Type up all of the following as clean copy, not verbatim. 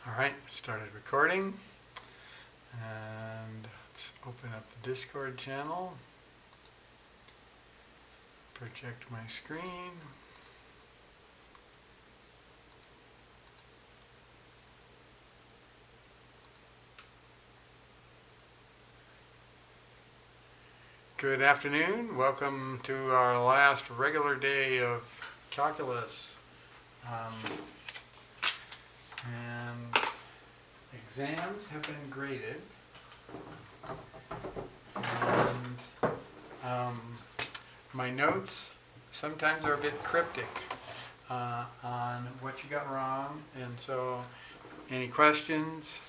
Alright, started recording, and let's open up the Discord channel, project my screen. Good afternoon, welcome to our last regular day of calculus. And exams have been graded, and my notes sometimes are a bit cryptic on what you got wrong, and so any questions,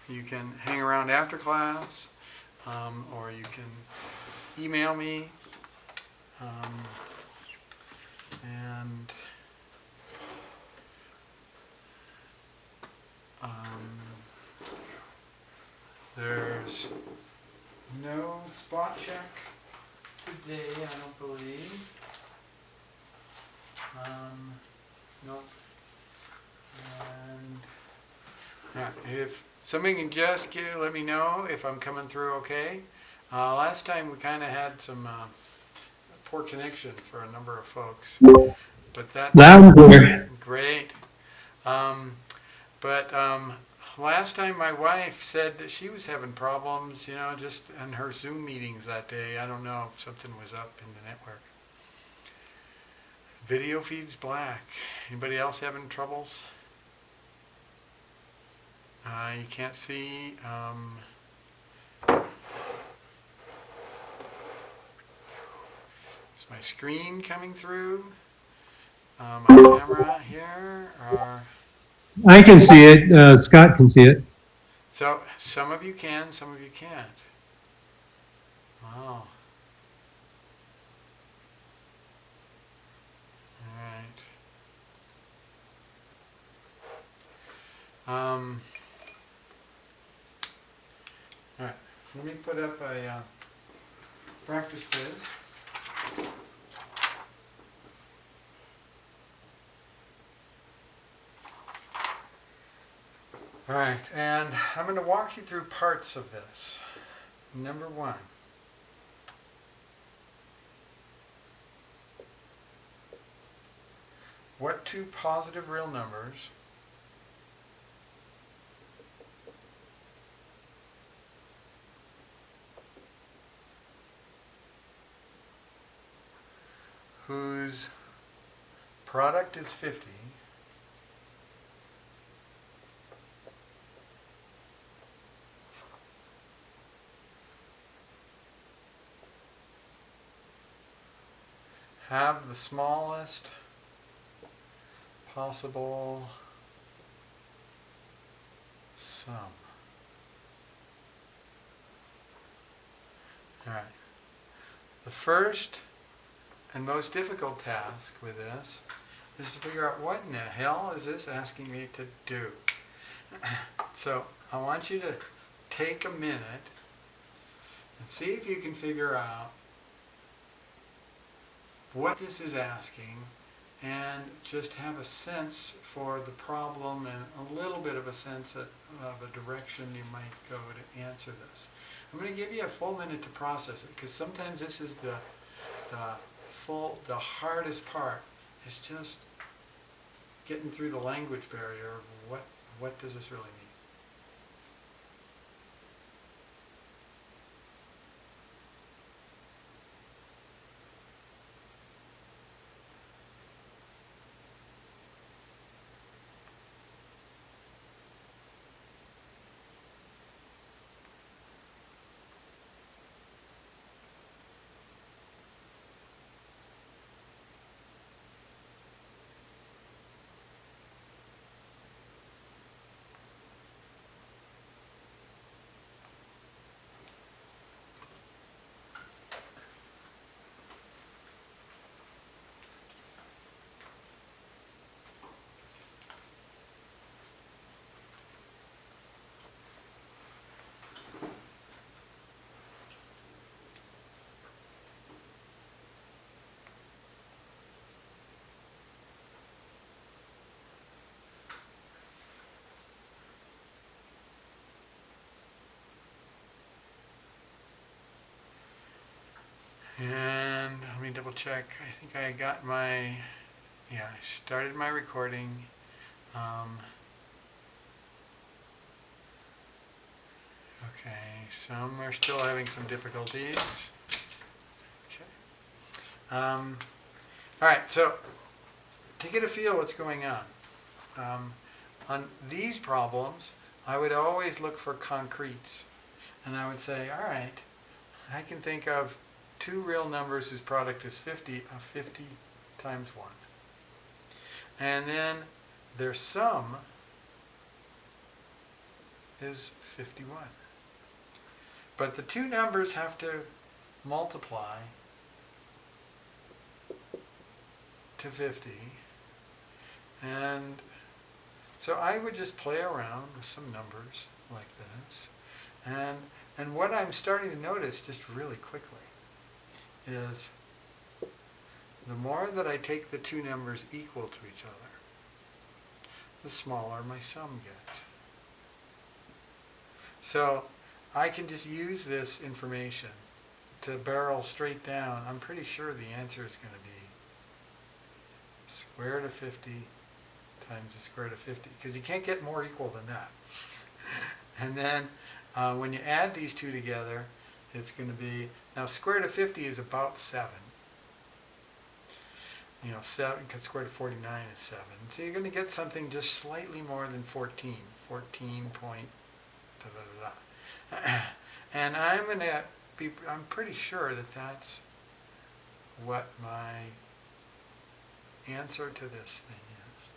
you can hang around after class, or you can email me, and there's no spot check today, I don't believe. Nope. And if somebody can just let me know if I'm coming through okay. Last time we kind of had some poor connection for a number of folks, but that loud and clear. Great. But last time my wife said that she was having problems, just in her Zoom meetings that day. I don't know if something was up in the network. Video feed's black. Anybody else having troubles? You can't see. Is my screen coming through? My camera here? Or I can see it. Scott can see it. so some of you can, some of you can't. Oh. Alright. Alright, let me put up a practice quiz. Alright, and I'm going to walk you through parts of this. Number one. What two positive real numbers whose product is 50 have the smallest possible sum? Alright. The first and most difficult task with this is to figure out what in the hell is this asking me to do. So I want you to take a minute and see if you can figure out what this is asking, and just have a sense for the problem and a little bit of a sense of a direction you might go to answer this. I'm going to give you a full minute to process it, because sometimes this is the hardest part, is just getting through the language barrier of what does this really mean. And let me double check. I think I got my, yeah, I started my recording. Okay, some are still having some difficulties. Okay. All right, so to get a feel what's going on these problems, I would always look for concretes. And I would say, all right, I can think of two real numbers whose product is 50 of 50 times 1. And then their sum is 51. But the two numbers have to multiply to 50. And so I would just play around with some numbers like this. And what I'm starting to notice just really quickly is the more that I take the two numbers equal to each other, the smaller my sum gets. So I can just use this information to barrel straight down. I'm pretty sure the answer is going to be square root of 50 times the square root of 50, because you can't get more equal than that. And then when you add these two together, it's going to be, now square root of 50 is about 7. 7, because square root of 49 is 7. So you're going to get something just slightly more than 14. 14 point da da da da. And I'm pretty sure that that's what my answer to this thing is.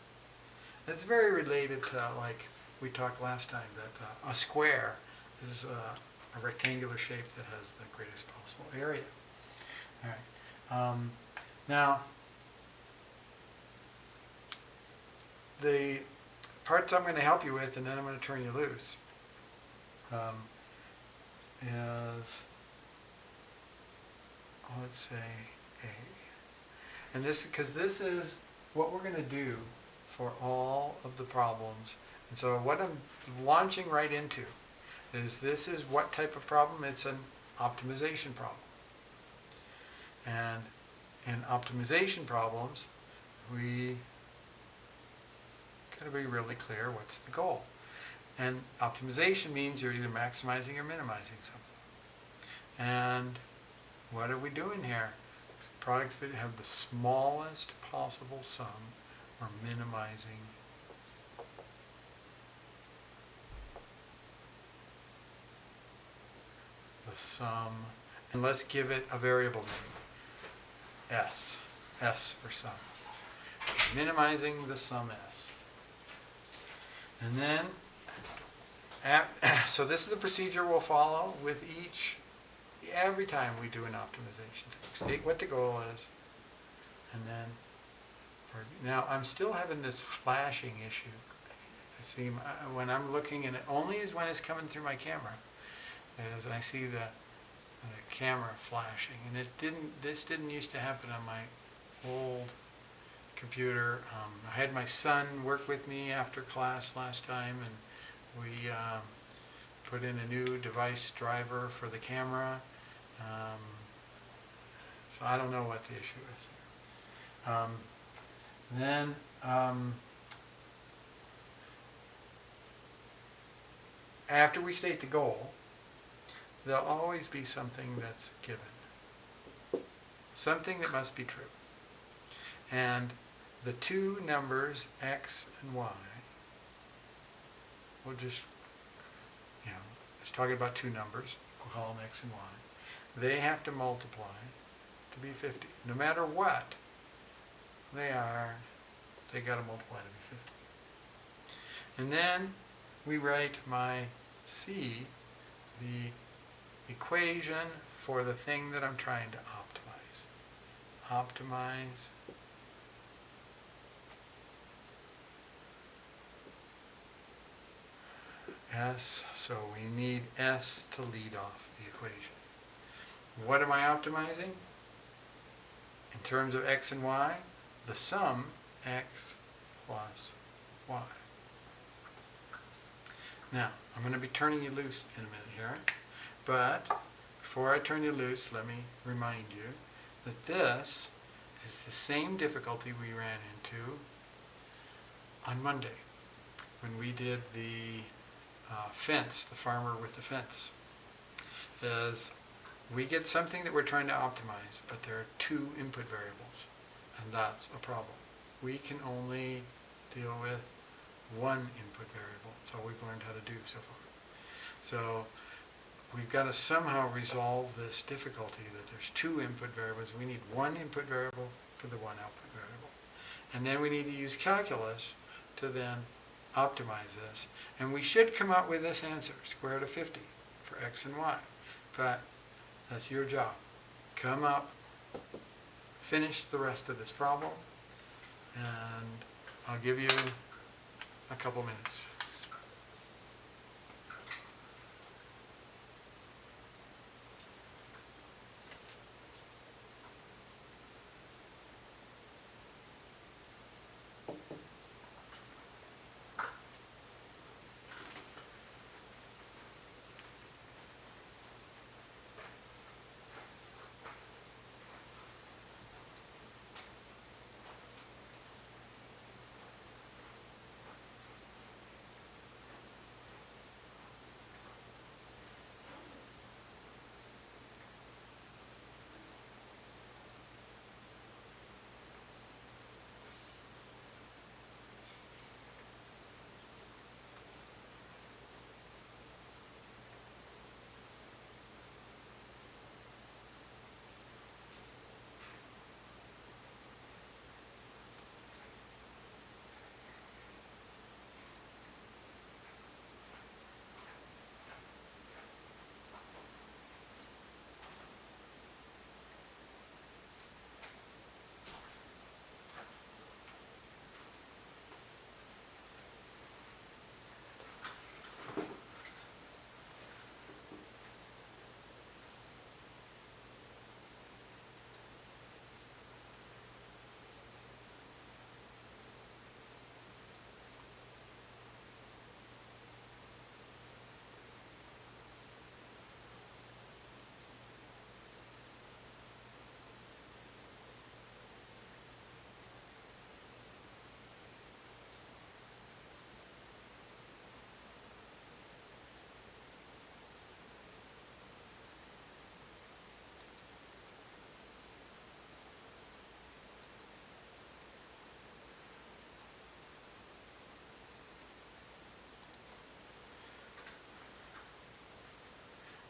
It's very related to, like we talked last time, that a square is a rectangular shape that has the greatest possible area. All right. Now, the parts I'm going to help you with, and then I'm going to turn you loose, is, let's say, A. And this, because this is what we're going to do for all of the problems. And so what I'm launching right into is, this is what type of problem? It's an optimization problem. And in optimization problems, we got to be really clear what's the goal. And optimization means you're either maximizing or minimizing something. And what are we doing here? Products that have the smallest possible sum are minimizing the sum. And let's give it a variable name, S. S for sum. Minimizing the sum S. And then, so this is the procedure we'll follow with every time we do an optimization thing. State what the goal is, and then, now I'm still having this flashing issue. I see when I'm looking, and it only is when it's coming through my camera, as I see the camera flashing, and this didn't used to happen on my old computer. I had my son work with me after class last time, and we put in a new device driver for the camera. So I don't know what the issue is. Then after we state the goal, there'll always be something that's given. Something that must be true. And the two numbers, x and y, we'll just, it's talking about two numbers, we'll call them x and y. They have to multiply to be 50. No matter what they are, they got to multiply to be 50. And then we write my C, the equation for the thing that I'm trying to optimize. Optimize S, so we need S to lead off the equation. What am I optimizing? In terms of x and y, the sum x plus y. Now, I'm going to be turning you loose in a minute here, but before I turn you loose, let me remind you that this is the same difficulty we ran into on Monday when we did the fence, the farmer with the fence. Is we get something that we're trying to optimize, but there are two input variables, and that's a problem. We can only deal with one input variable. That's all we've learned how to do so far. So we've got to somehow resolve this difficulty that there's two input variables. We need one input variable for the one output variable. And then we need to use calculus to then optimize this. And we should come out with this answer, square root of 50 for x and y. But that's your job. Come up, finish the rest of this problem, and I'll give you a couple minutes.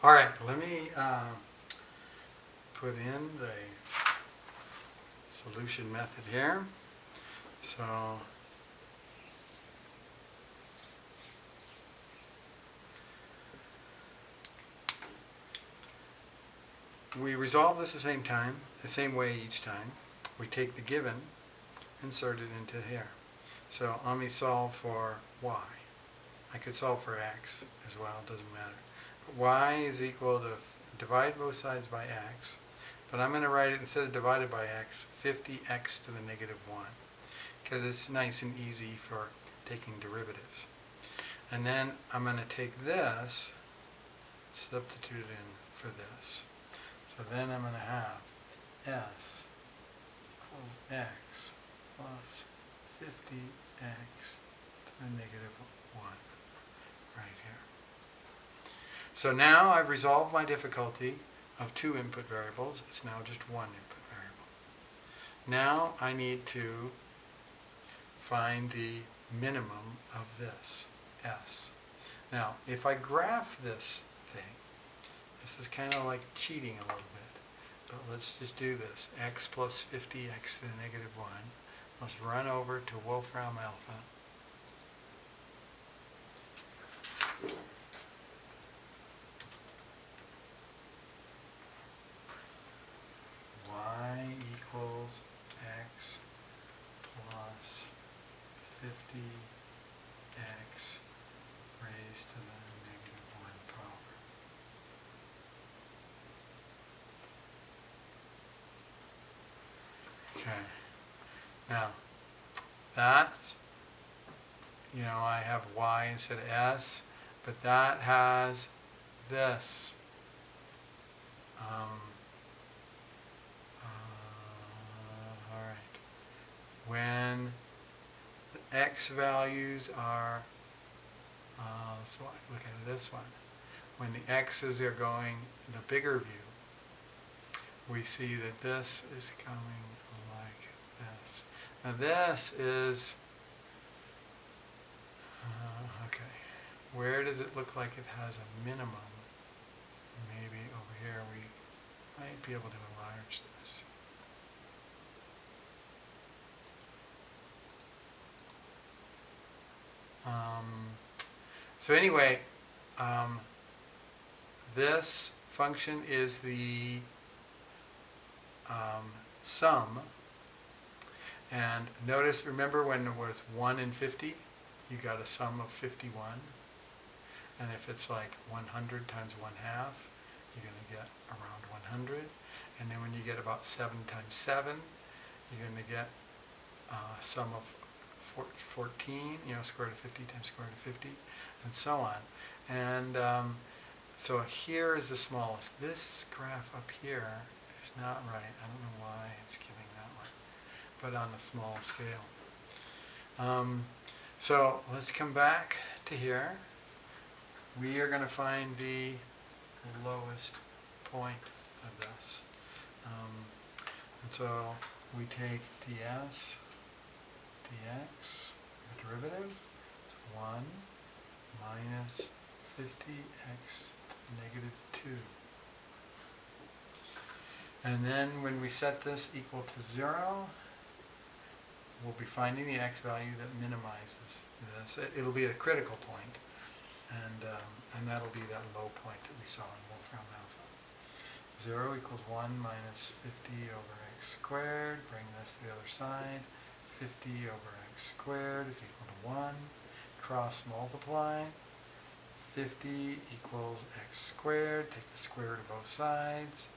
All right, let me put in the solution method here. So we resolve this the same time, the same way each time. We take the given, insert it into here. So let me solve for y. I could solve for x as well, doesn't matter. But y is equal to, divide both sides by x, but I'm going to write it, instead of divided by x, 50x to the negative 1, because it's nice and easy for taking derivatives. And then I'm going to take this, substitute it in for this. So then I'm going to have s equals x plus 50x to the negative 1 right here. So now I've resolved my difficulty of two input variables. It's now just one input variable. Now I need to find the minimum of this, s. Now, if I graph this thing, this is kind of like cheating a little bit, but let's just do this. X plus 50x to the negative 1. Let's run over to Wolfram alpha. Y equals x plus 50x raised to the negative 1 power. Okay, now that's, I have y instead of s, but that has this All right. When the x values are, let's look at this one. When the x's are going the bigger view, we see that this is coming like this. Now this is, okay, where does it look like it has a minimum? Maybe over here we might be able to enlarge this. So anyway, this function is the sum. And notice, remember when it was 1 and 50, you got a sum of 51. And if it's like 100 times 1/2, you're going to get around 100. And then when you get about 7 times 7, you're going to get a sum of 14, square root of 50 times square root of 50, and so on. And so here is the smallest. This graph up here is not right. I don't know why it's giving that one, but on a small scale. So let's come back to here. We are going to find the lowest point of this. And so we take ds dx, the derivative, is 1 minus 50x negative 2. And then when we set this equal to 0, we'll be finding the x value that minimizes this. It'll be a critical point, and that'll be that low point that we saw in Wolfram alpha. 0 equals 1 minus 50 over x squared. Bring this to the other side. 50 over x squared is equal to 1. Cross multiply. 50 equals x squared. Take the square root of both sides.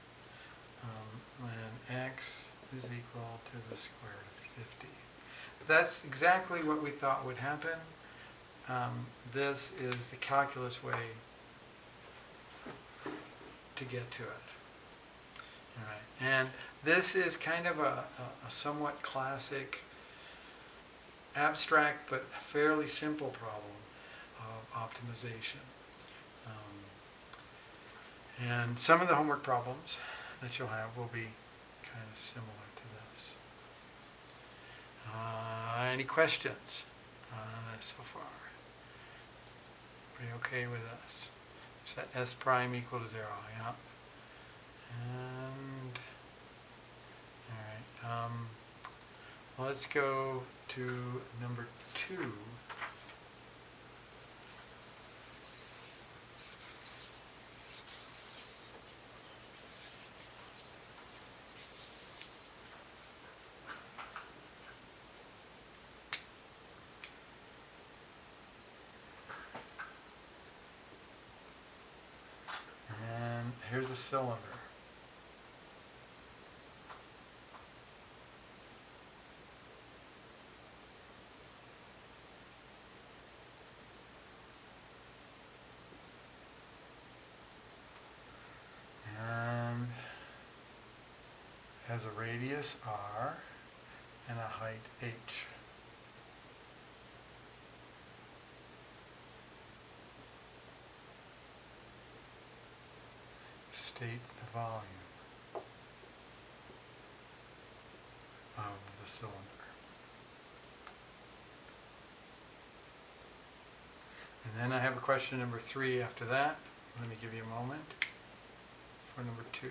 And x is equal to the square root of 50. That's exactly what we thought would happen. This is the calculus way to get to it. All right. And this is kind of a somewhat classic, abstract but fairly simple problem of optimization. And some of the homework problems that you'll have will be kind of similar to this. Any questions on this so far? Pretty okay with this? Set s prime equal to 0, yeah? And, all right, let's go to number 2. And here's a cylinder. And has a radius r and a height h. State the volume of the cylinder. And then I have a question number 3 after that. Let me give you a moment for number 2.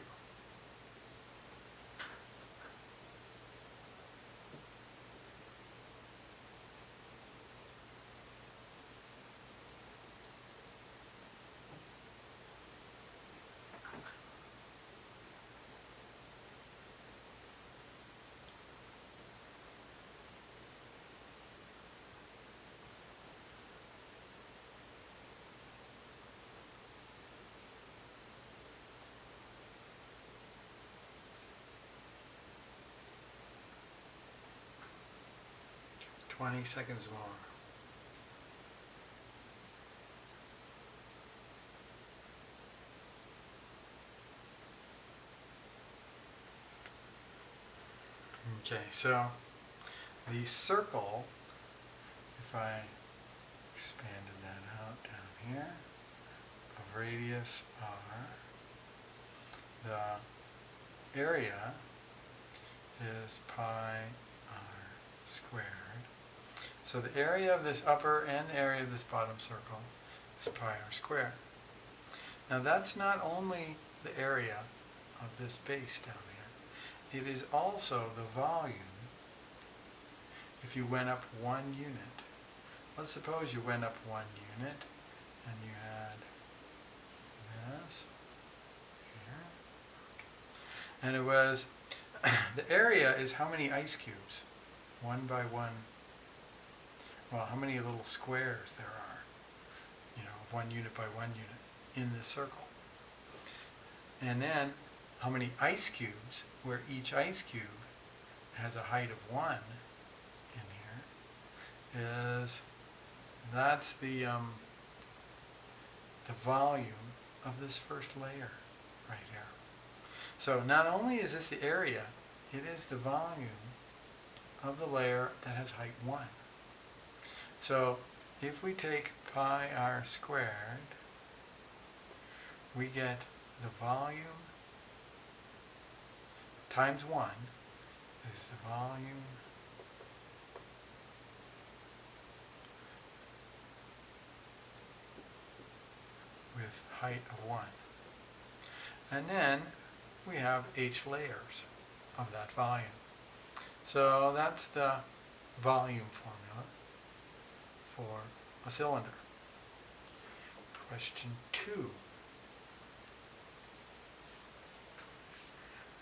Twenty seconds more. Okay, so the circle, if I expanded that out down here, of radius r, the area is pi r squared. So the area of this upper and the area of this bottom circle is pi r squared. Now that's not only the area of this base down here, it is also the volume if you went up 1 unit. Let's suppose you went up 1 unit and you had this here. And it was, the area is how many ice cubes, 1 by 1, well, how many little squares there are, 1 unit by 1 unit in this circle. And then how many ice cubes, where each ice cube has a height of 1 in here, that's the volume of this first layer right here. So not only is this the area, it is the volume of the layer that has height 1. So if we take pi r squared, we get the volume times 1 is the volume with height of 1. And then we have h layers of that volume. So that's the volume formula for a cylinder. Question 2.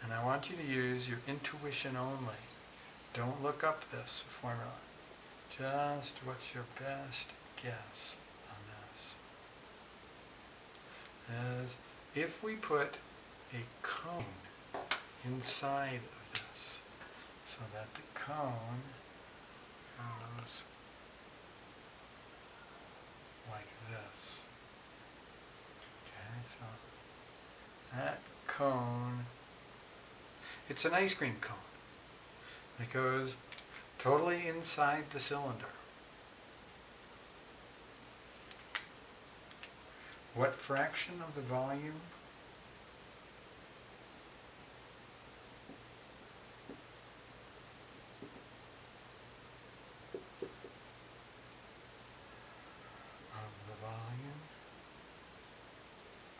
And I want you to use your intuition only. Don't look up this formula. Just what's your best guess on this? Is if we put a cone inside of this, so that the cone goes like this. Okay, so that cone, it's an ice cream cone. It goes totally inside the cylinder. What fraction of the volume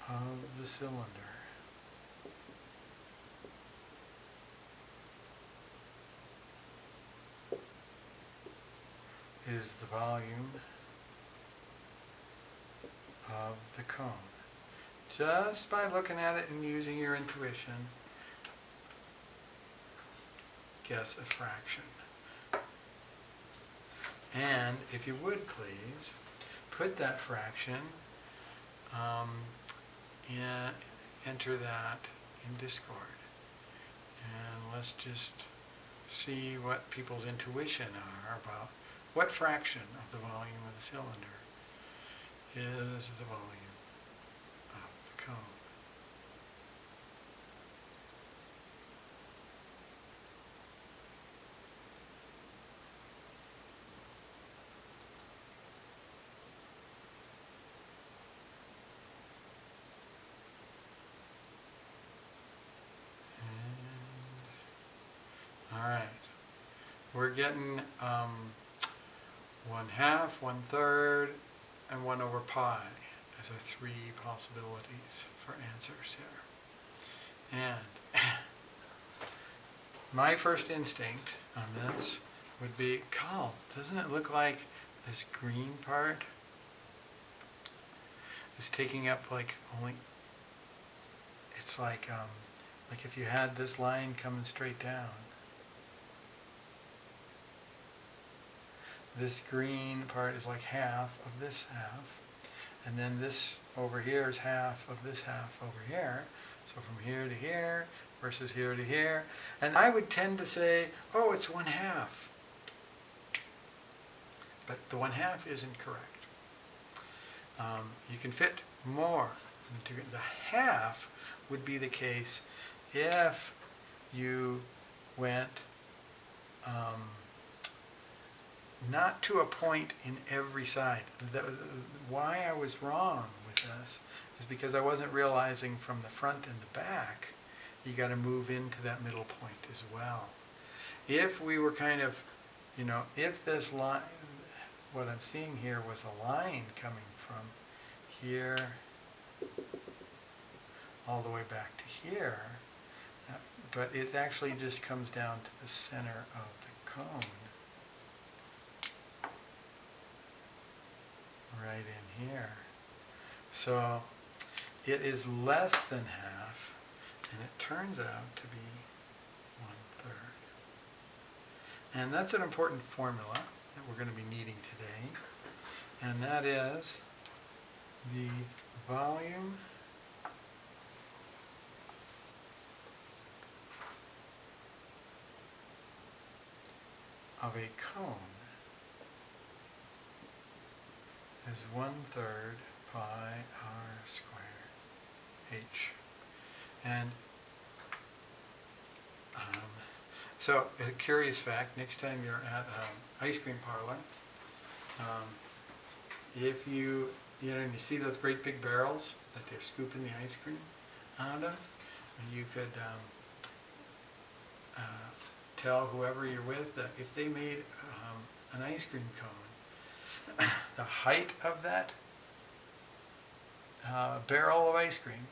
of the cylinder is the volume of the cone? Just by looking at it and using your intuition, guess a fraction. And if you would please, put that fraction, enter that in Discord. And let's just see what people's intuition are about what fraction of the volume of the cylinder is the volume of the cone. Alright, we're getting 1/2, 1/3, and 1 over pi as our 3 possibilities for answers here. And my first instinct on this would be, Carl, doesn't it look like this green part is taking up like only, it's like if you had this line coming straight down. This green part is like half of this half, and then this over here is half of this half over here. So from here to here versus here to here. And I would tend to say, oh, it's 1/2. But the 1/2 isn't correct. You can fit more into it. The half would be the case if you went not to a point in every side. Why I was wrong with this is because I wasn't realizing from the front and the back, you got to move into that middle point as well. If we were kind of, if this line, what I'm seeing here was a line coming from here all the way back to here, but it actually just comes down to the center of the cone, right in here. So it is less than half, and it turns out to be 1/3. And that's an important formula that we're going to be needing today, and that is the volume of a cone is 1/3 pi r squared h. And so a curious fact, next time you're at an ice cream parlor, if you see those great big barrels that they're scooping the ice cream out of, and you could tell whoever you're with that if they made an ice cream cone, the height of that barrel of ice cream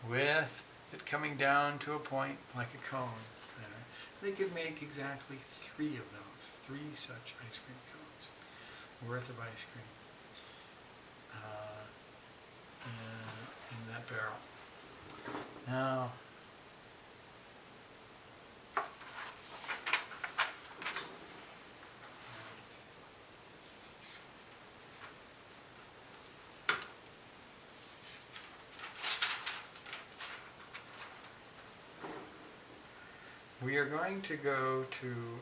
with it coming down to a point like a cone there, they could make exactly 3 of those, 3 such ice cream cones worth of ice cream in that barrel. Now, we are going to go to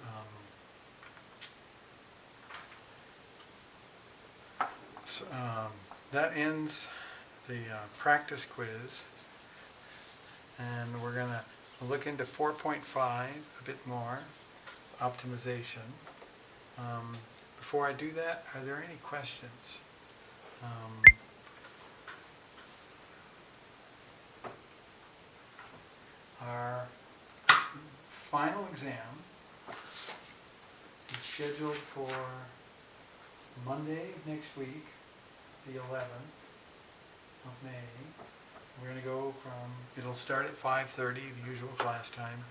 that ends the practice quiz, and we're going to look into 4.5 a bit more, optimization. Before I do that, are there any questions? Our final exam is scheduled for Monday of next week, the 11th of May. We're going to go it'll start at 5:30, the usual class time.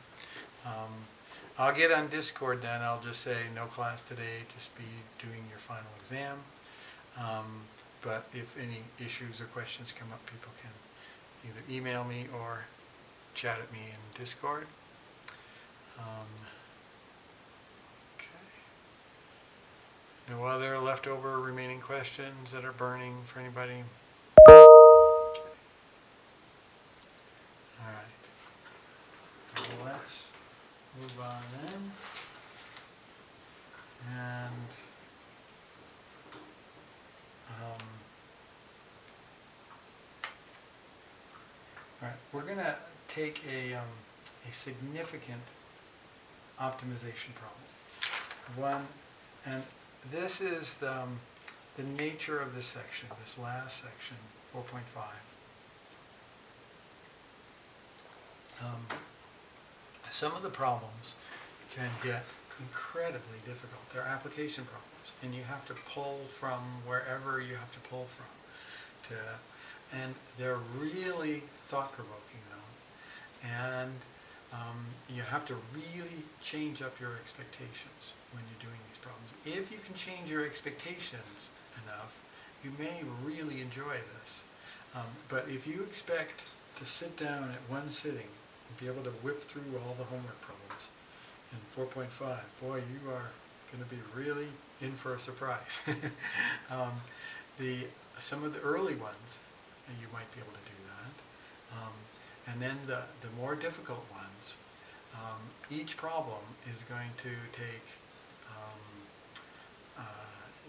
I'll get on Discord then, I'll just say no class today, just be doing your final exam. But if any issues or questions come up, people can either email me or chat at me in Discord. Okay. No other leftover remaining questions that are burning for anybody? Okay. All right. Well, let's move on then. And all right, we're going to take a significant optimization problem. And this is the nature of this section, this last section, 4.5. Some of the problems can get incredibly difficult. They're application problems, and you have to pull from wherever you have to pull from. And they're really thought-provoking, though. And you have to really change up your expectations when you're doing these problems. If you can change your expectations enough, you may really enjoy this. But if you expect to sit down at one sitting and be able to whip through all the homework problems in 4.5, boy, you are going to be really in for a surprise. Some of the early ones, you might be able to do that. And then the more difficult ones, each problem is going to take,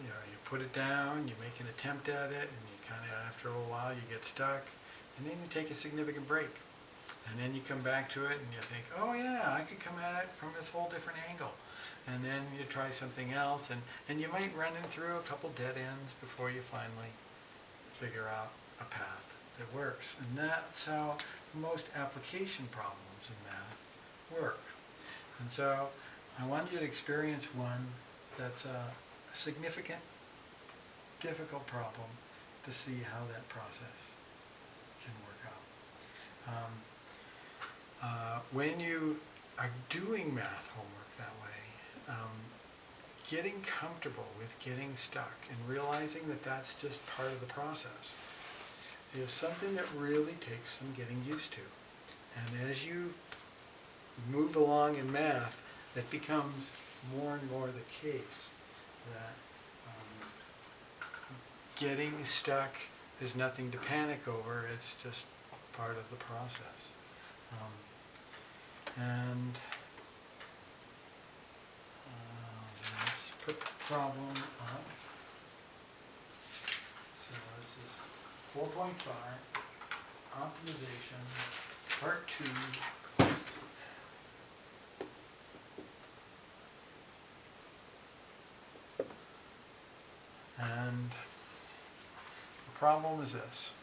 you put it down, you make an attempt at it, and you kind of, after a little while, you get stuck, and then you take a significant break. And then you come back to it, and you think, oh yeah, I could come at it from this whole different angle. and then you try something else, and you might run in through a couple dead ends before you finally figure out a path that works. And that's how most application problems in math work. And so I want you to experience one that's a significant, difficult problem to see how that process can work out. When you are doing math homework that way, getting comfortable with getting stuck and realizing that that's just part of the process is something that really takes some getting used to. And as you move along in math, it becomes more and more the case that getting stuck is nothing to panic over, it's just part of the process. Let's put the problem up. So this is 4.5, optimization, part 2. And the problem is this: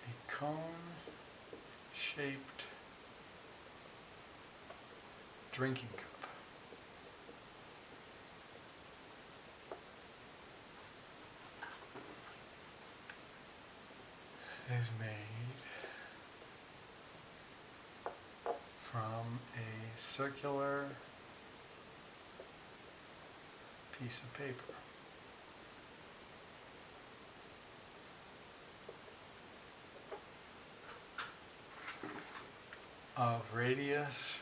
a cone-shaped drinking cup is made from a circular piece of paper. Of radius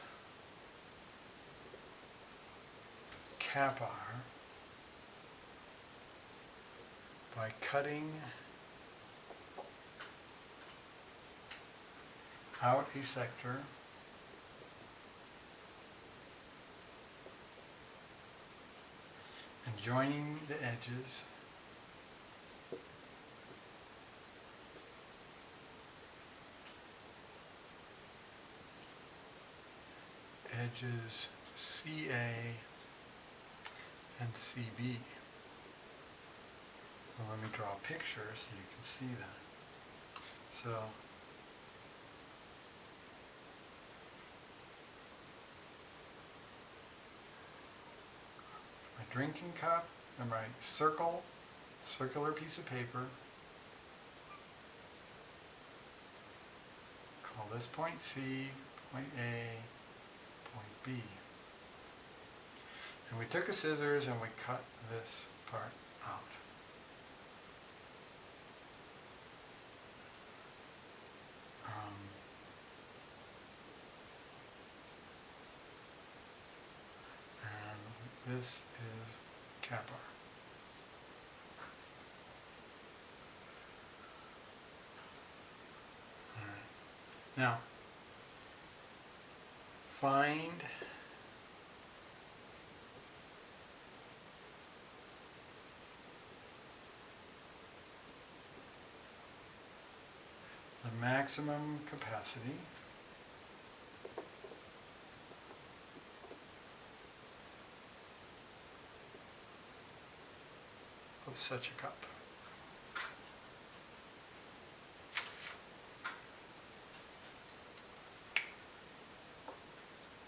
kappa by cutting out a sector and joining the edges CA and CB. Well, let me draw a picture so you can see that. So my drinking cup and my circular piece of paper. Call this point C, point A, point B. And we took a scissors and we cut this part out. And this is kappa. All right. Now, find the maximum capacity of such a cup.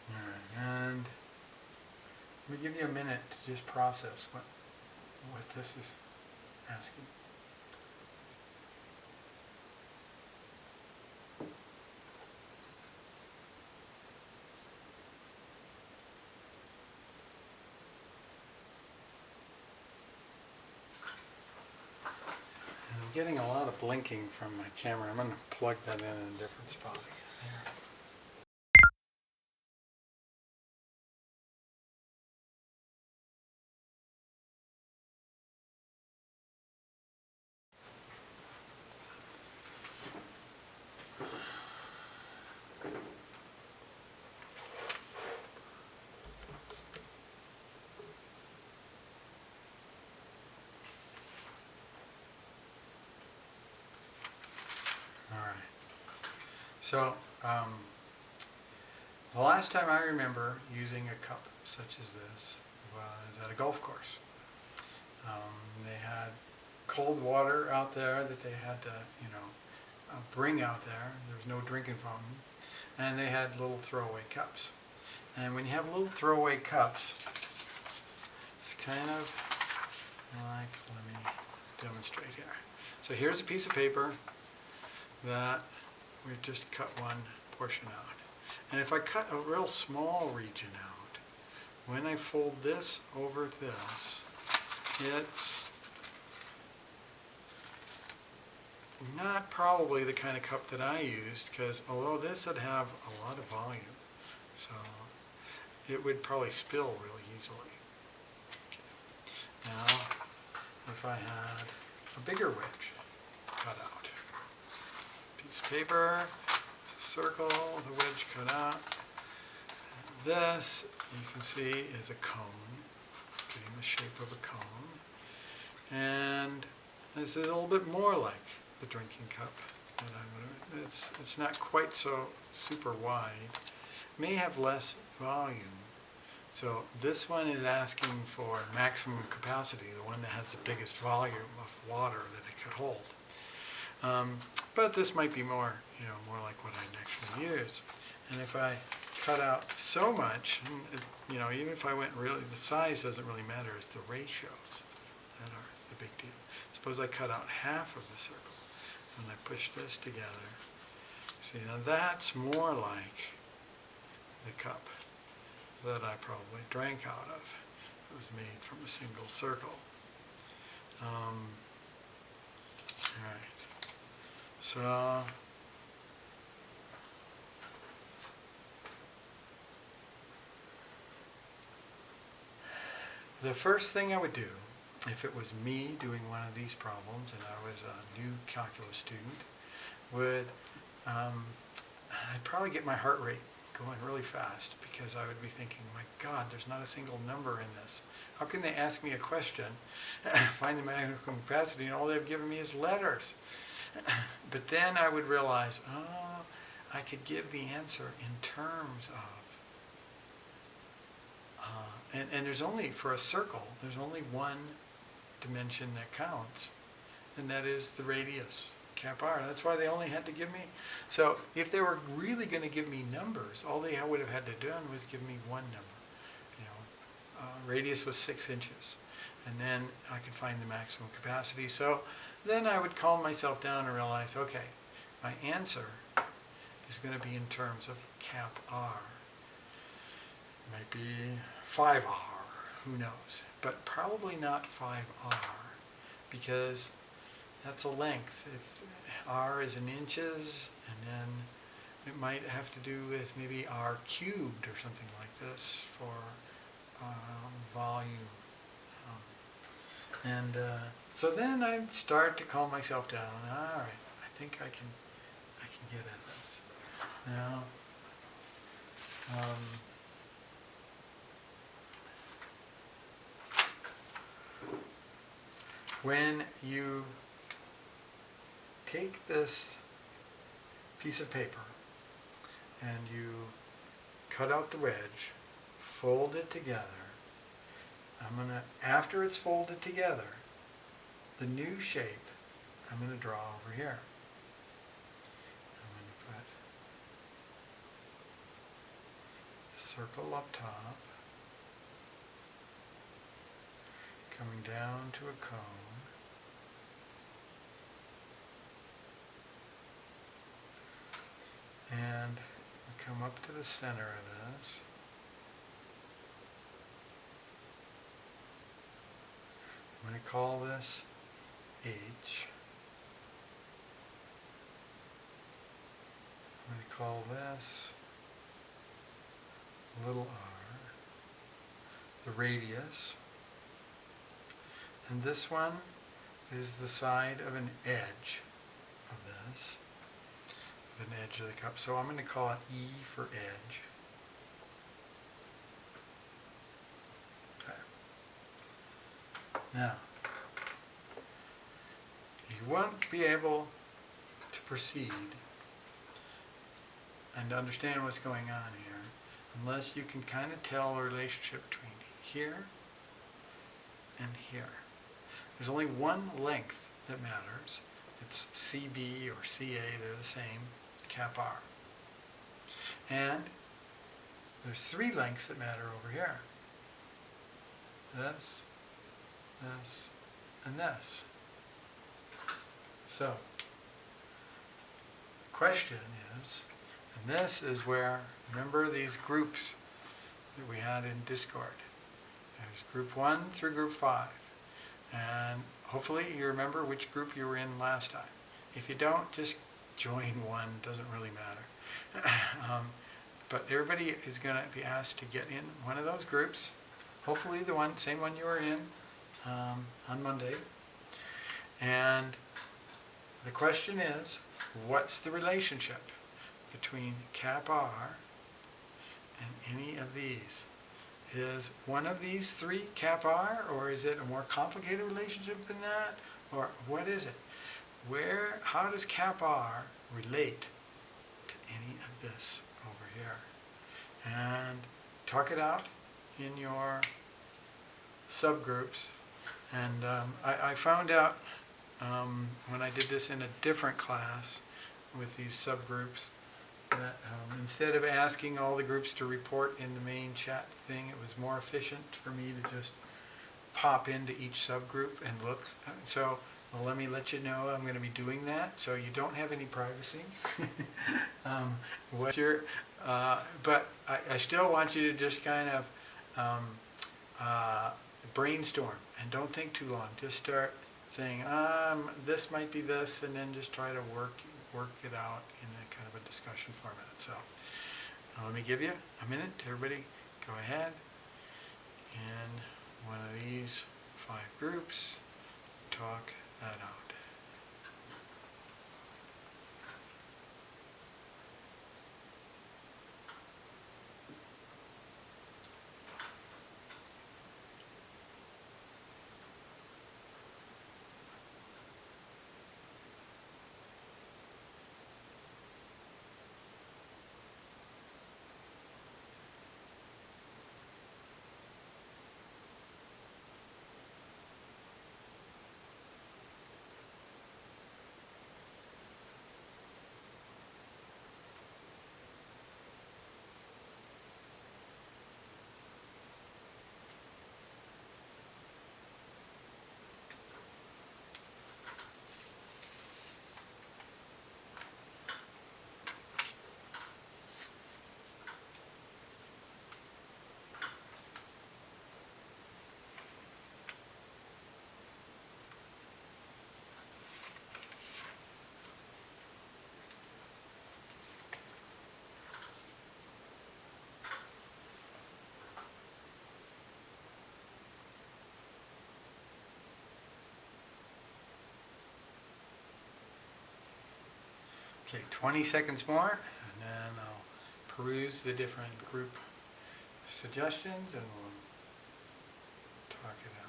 All right, and let me give you a minute to just process what this is asking. I'm getting a lot of blinking from my camera. I'm going to plug that in a different spot again here. All right. So The last time I remember using a cup such as this was at a golf course. They had cold water out there that they had to, bring out there. There was no drinking fountain. And they had little throwaway cups. And when you have little throwaway cups, it's kind of like, let me demonstrate here. So here's a piece of paper that we've just cut one portion out. And if I cut a real small region out, when I fold this over this, it's not probably the kind of cup that I used, because although this would have a lot of volume, so it would probably spill really easily. Now, if I had a bigger wedge cut out, piece of paper, circle, the wedge cut out. This, you can see, is a cone, getting the shape of a cone. And this is a little bit more like the drinking cup that I would have. It's not quite so super wide. May have less volume. So this one is asking for maximum capacity, the one that has the biggest volume of water that it could hold. But this might be more, more like what I'd actually use. And if I cut out so much, even if I went really, the size doesn't really matter. It's the ratios that are the big deal. Suppose I cut out half of the circle, and I push this together. See, now that's more like the cup that I probably drank out of. It was made from a single circle. All right. So the first thing I would do, if it was me doing one of these problems and I was a new calculus student, would I'd probably get my heart rate going really fast, because I would be thinking, my God, there's not a single number in this. How can they ask me a question, find the maximum capacity, and all they've given me is letters? But then I would realize, I could give the answer in terms of, and there's only, for a circle, there's only one dimension that counts, and that is the radius, cap r. That's why they only had to give me, so if they were really going to give me numbers, all they would have had to do was give me one number. Radius was 6 inches, and then I could find the maximum capacity. So then I would calm myself down and realize, okay, my answer is going to be in terms of cap r. It might be 5r, who knows, but probably not 5r, because that's a length. If r is in inches, and then it might have to do with maybe r cubed or something like this for volume. So then I start to calm myself down. All right, I think I can get at this. Now, when you take this piece of paper and you cut out the wedge, fold it together, after it's folded together, the new shape I'm going to draw over here. I'm going to put the circle up top, coming down to a cone, and we come up to the center of this. I'm going to call this H. I'm going to call this little r, the radius. And this one is the side of an edge of this, of an edge of the cup. So I'm going to call it E for edge. Now, you won't be able to proceed and understand what's going on here unless you can kind of tell the relationship between here and here. There's only one length that matters. It's CB or CA, they're the same, it's cap R. And there's three lengths that matter over here. This, this, and this. So, the question is, and this is where, remember these groups that we had in Discord. There's group 1 through group 5. And hopefully you remember which group you were in last time. If you don't, just join one, doesn't really matter. But everybody is going to be asked to get in one of those groups. Hopefully the same one you were in on Monday. And the question is, what's the relationship between cap R and any of these? Is one of these three cap R, or is it a more complicated relationship than that? Or what is it? How does cap R relate to any of this over here? And talk it out in your subgroups. And I found out when I did this in a different class with these subgroups, that instead of asking all the groups to report in the main chat thing, it was more efficient for me to just pop into each subgroup and look. So let me let you know I'm going to be doing that, so you don't have any privacy. But I still want you to just kind of brainstorm and don't think too long. Just start saying, this might be this, and then just try to work it out in a kind of a discussion format. So let me give you a minute. Everybody go ahead in one of these 5 groups, talk that out. Okay, 20 seconds more, and then I'll peruse the different group suggestions and we'll talk it out.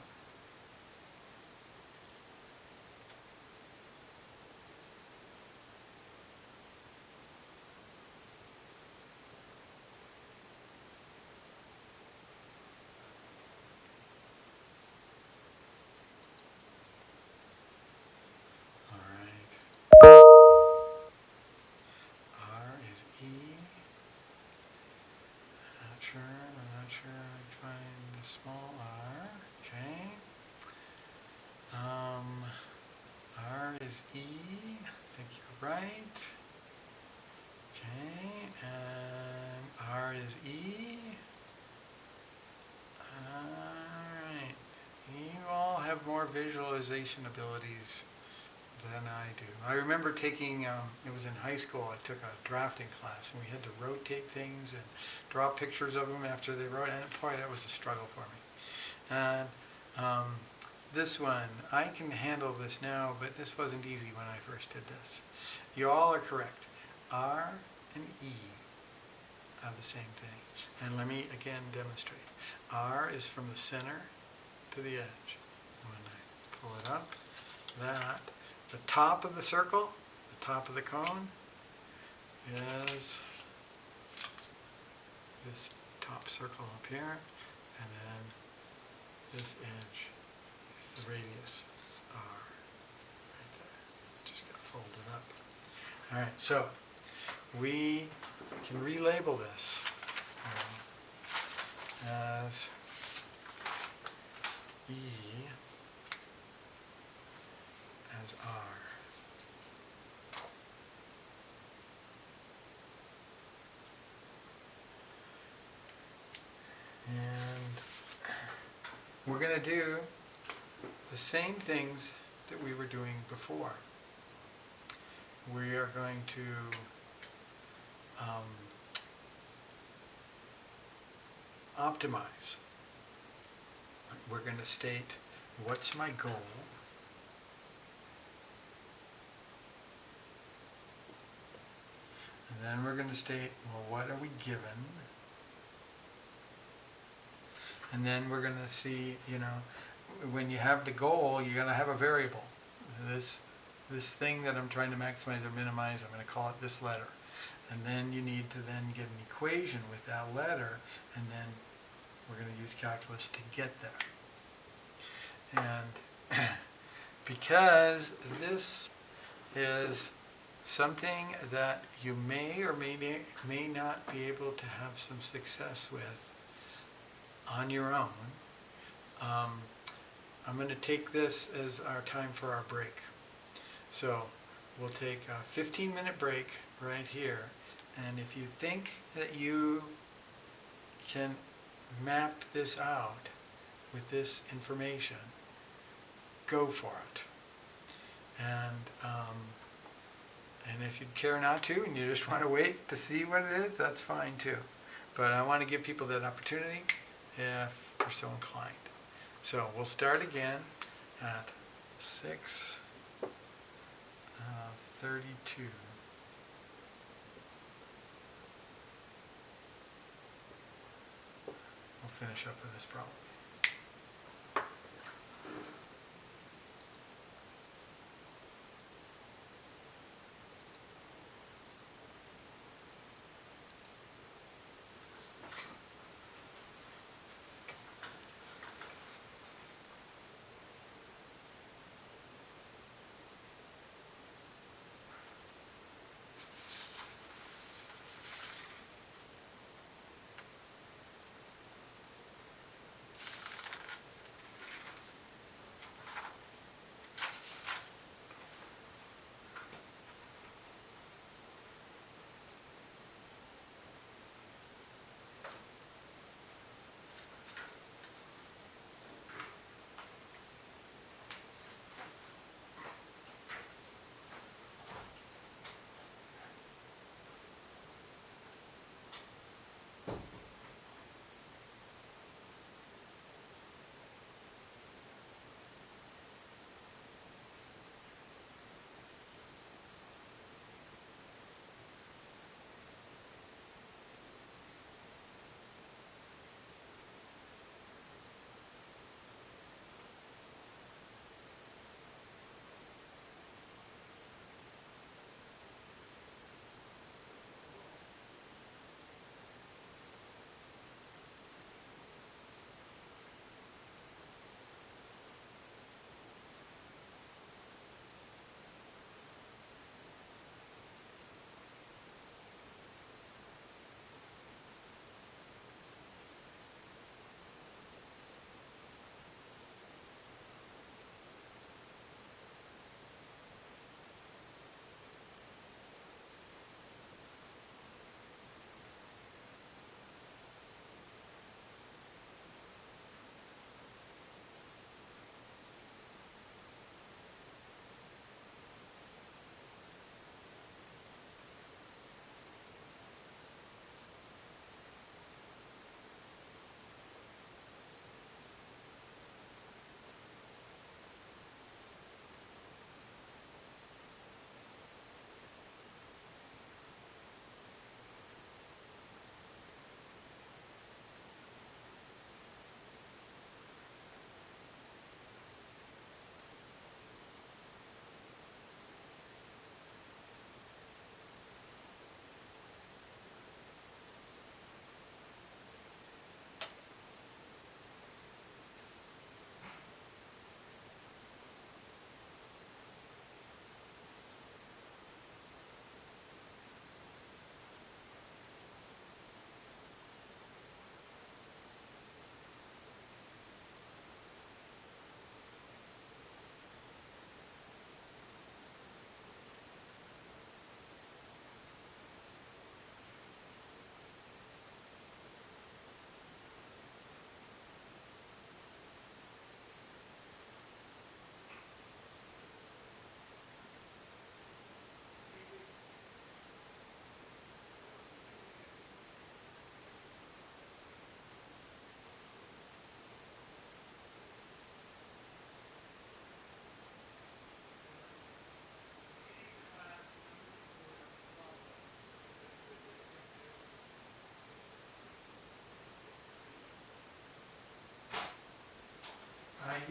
I'm not sure I find the small r. Okay. R is E. I think you're right. Okay, and R is E. Alright. You all have more visualization abilities than I do. I remember taking, it was in high school, I took a drafting class and we had to rotate things and draw pictures of them after they wrote, and boy, that was a struggle for me. And this one, I can handle this now, but this wasn't easy when I first did this. You all are correct. R and E are the same thing. And let me again demonstrate. R is from the center to the edge. When I pull it up, the top of the circle, the top of the cone, is this top circle up here, and then this edge is the radius R right there. Just got folded up. All right, so we can relabel this as E as R. And we're going to do the same things that we were doing before. We are going to optimize. We're going to state what's my goal, and then we're going to state, well, what are we given? And then we're going to see, when you have the goal, you're going to have a variable. This thing that I'm trying to maximize or minimize, I'm going to call it this letter. And then you need to then get an equation with that letter, and then we're going to use calculus to get there. And because this is something that you may or may not be able to have some success with on your own, I'm going to take this as our time for our break. So we'll take a 15-minute break right here, and if you think that you can map this out with this information, go for it. And if you care not to, and you just want to wait to see what it is, that's fine too. But I want to give people that opportunity if they're so inclined. So we'll start again at 6:32. We'll finish up with this problem.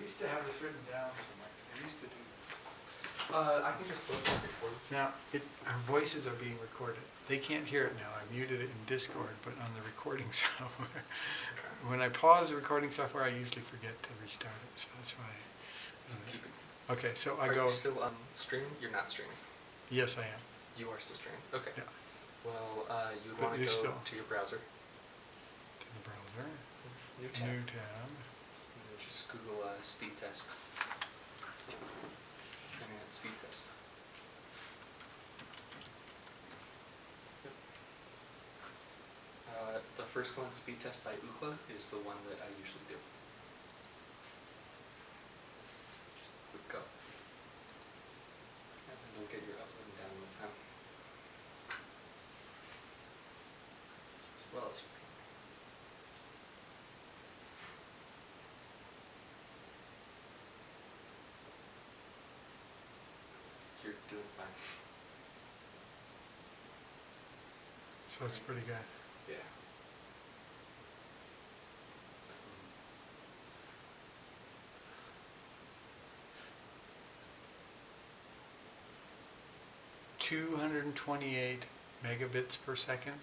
used to have this written down somewhere, 'cause I used to do this. I can just put it on record. Now, our voices are being recorded. They can't hear it now. I muted it in Discord, but on the recording software. When I pause the recording software, I usually forget to restart it, so that's why. Keep it. Okay, so I Are go, you still streaming? You're not streaming. yes, I am. You are still streaming. Okay. Yeah. Well, you would But want to you're go still- to your browser. To the browser, New tab. new tab. And then just Google speed test. Internet speed test. The first one, speed test by Ookla, is the one that I usually do. Just click go. And then you'll get your upload and download time. As well as you're doing fine. So it's pretty good. Yeah. 228 megabits per second.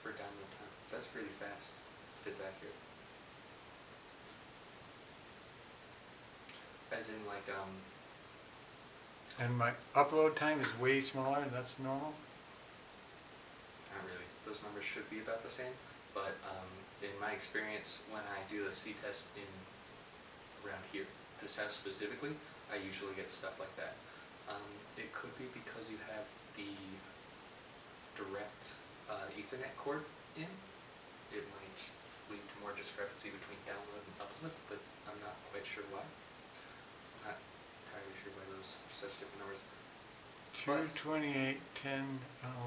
For download time. That's pretty fast, if it's accurate. As in like, And my upload time is way smaller, and that's normal? not really. Those numbers should be about the same, but in my experience, when I do the speed test in around here, this house specifically, I usually get stuff like that. It could be because you have the direct Ethernet cord in. It might lead to more discrepancy between download and upload, but I'm not quite sure why. I'm not entirely sure why those are such different numbers. 228, 10,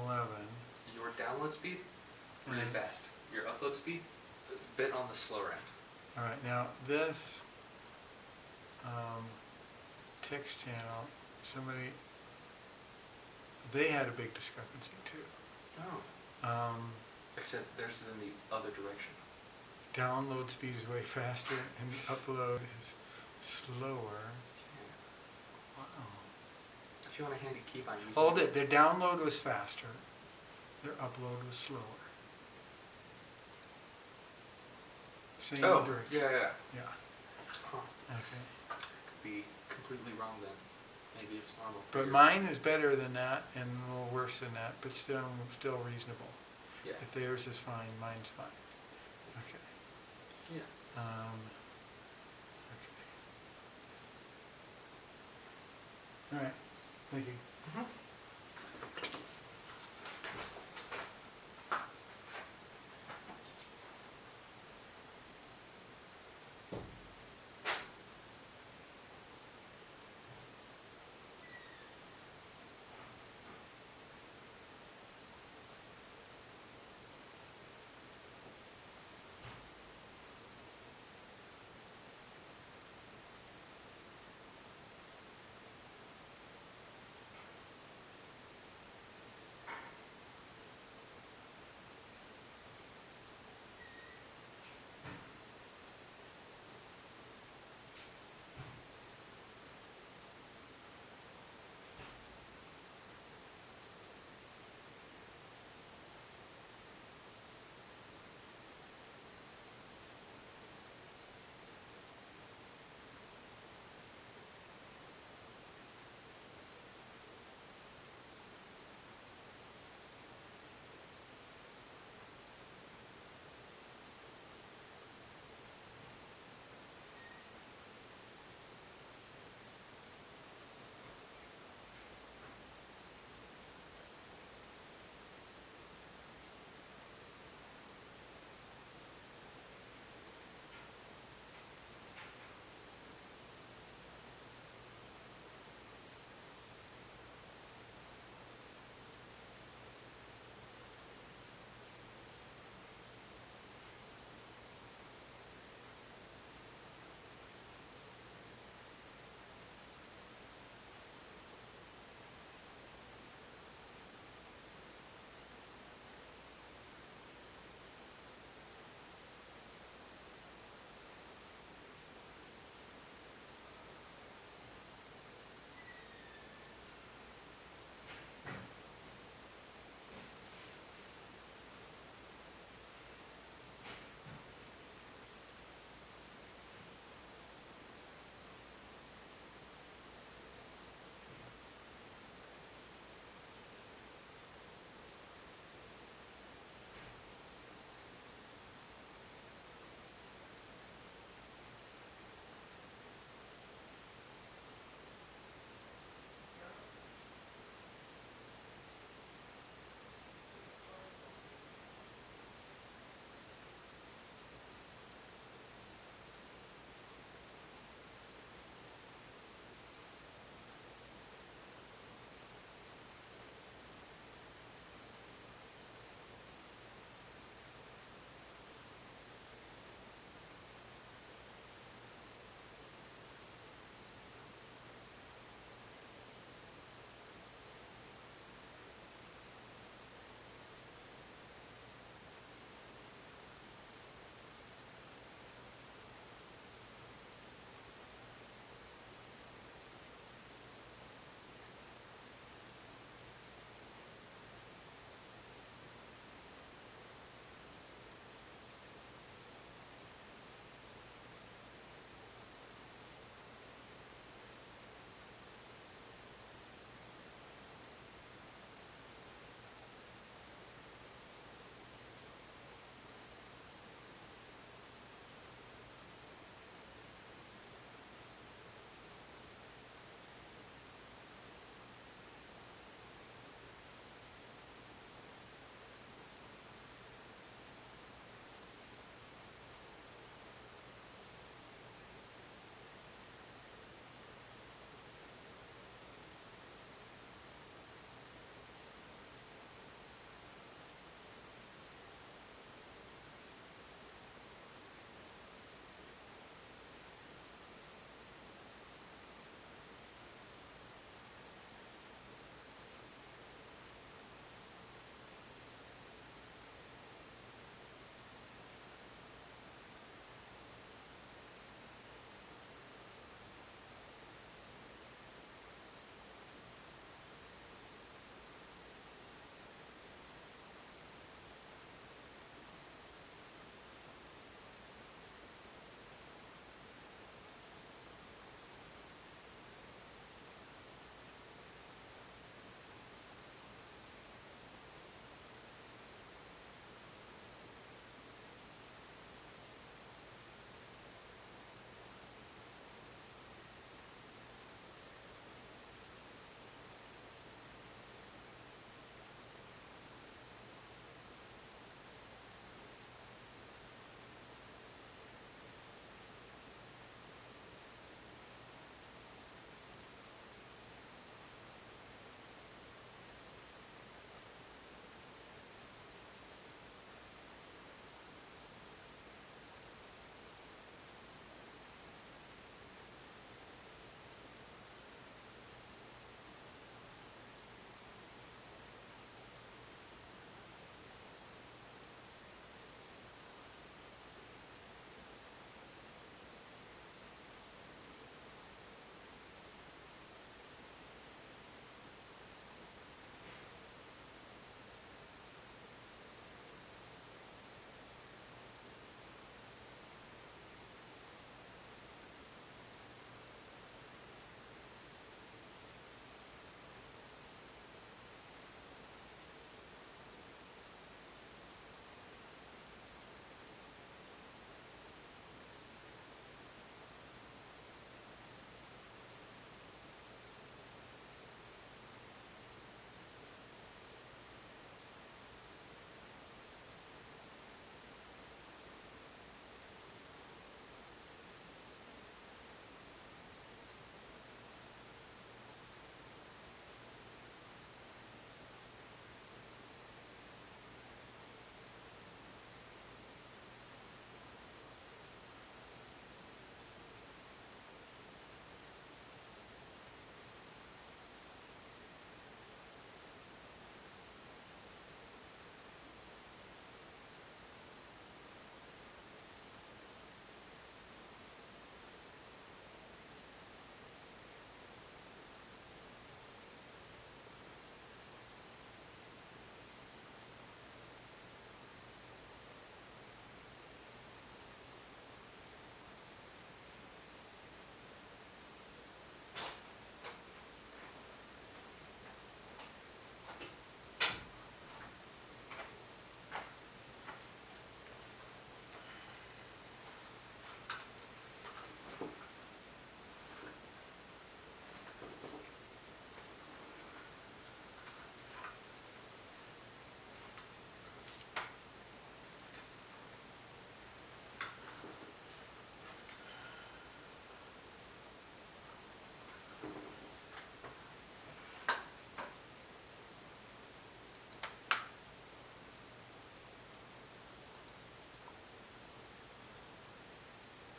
11. Your download speed, really Yeah. fast. Your upload speed, a bit on the slower end. All right, now this text channel, somebody, they had a big discrepancy too. Oh. Except theirs is in the other direction. Download speed is way faster and the upload is slower. Yeah. Wow. If you want a handy keep on, you Hold it, their download was faster, their upload was slower. Same Oh, direction. yeah. Yeah, Huh. okay. Could be completely wrong then. Maybe it's normal. for But your- mine is better than that and a little worse than that, but still reasonable. Yeah. If theirs is fine, mine's fine. Okay. Yeah. Okay. All right, thank you.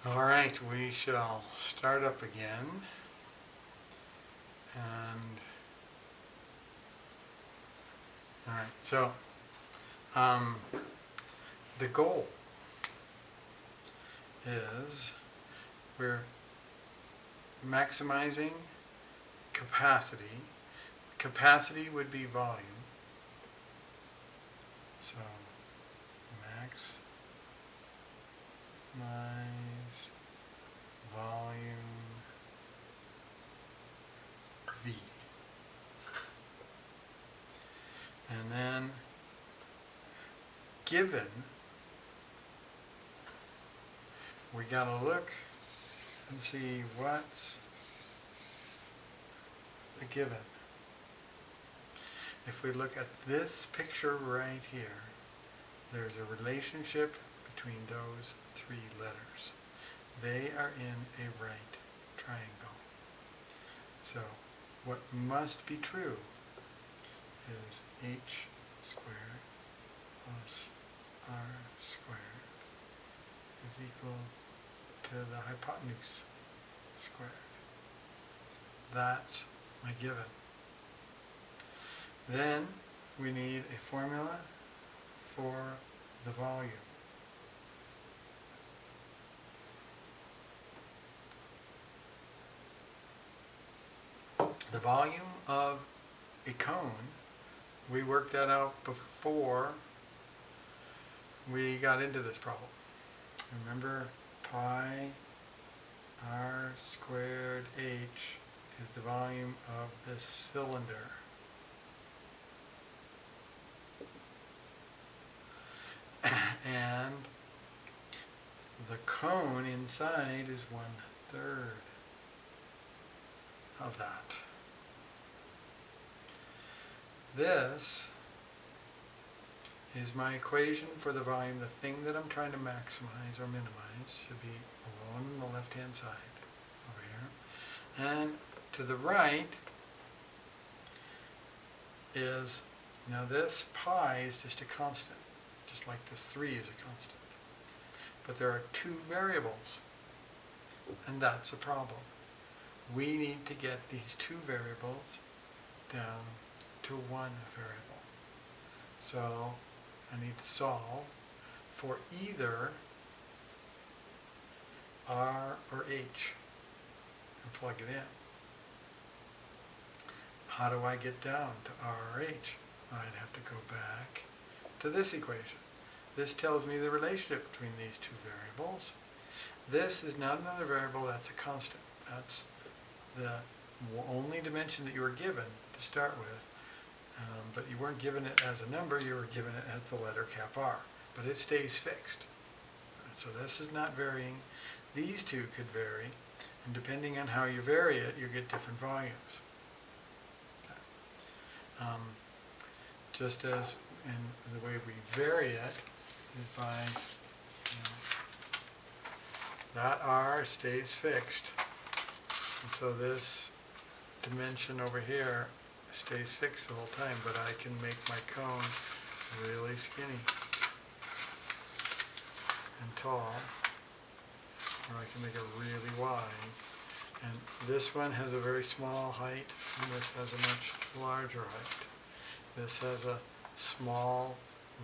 All right, we shall start up again. And, all right, so the goal is we're maximizing capacity. Capacity would be volume. So maximize volume V. And then given, we gotta look and see what's the given. If we look at this picture right here, there's a relationship between those three letters. They are in a right triangle. So what must be true is h squared plus r squared is equal to the hypotenuse squared. That's my given. Then we need a formula for the volume. The volume of a cone, we worked that out before we got into this problem. Remember, pi r squared h is the volume of this cylinder. And the cone inside is 1/3 of that. This is my equation for the volume. The thing that I'm trying to maximize or minimize should be along the left-hand side over here. And to the right is, now this pi is just a constant, just like this 3 is a constant. But there are two variables, and that's a problem. We need to get these two variables down to one variable. So I need to solve for either r or h and plug it in. How do I get down to r or h? I'd have to go back to this equation. This tells me the relationship between these two variables. This is not another variable, that's a constant. That's the only dimension that you were given to start with. But you weren't given it as a number, you were given it as the letter cap r. But it stays fixed. So this is not varying. These two could vary, and depending on how you vary it, you get different volumes. Just as in the way we vary it is by, that r stays fixed. And so this dimension over here stays fixed the whole time, but I can make my cone really skinny and tall, or I can make it really wide. And this one has a very small height, and this has a much larger height. This has a small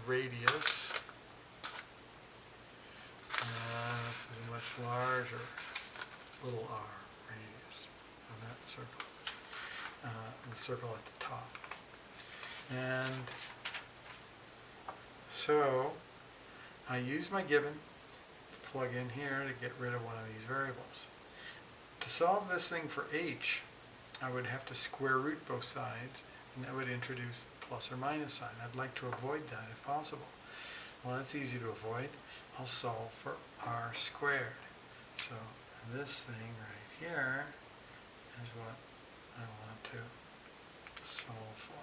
radius, and this is a much larger little r radius of that circle. The circle at the top. And so I use my given to plug in here to get rid of one of these variables. To solve this thing for h, I would have to square root both sides, and that would introduce plus or minus sign. I'd like to avoid that if possible. Well, that's easy to avoid. I'll solve for r squared. So this thing right here is what I want to solve for.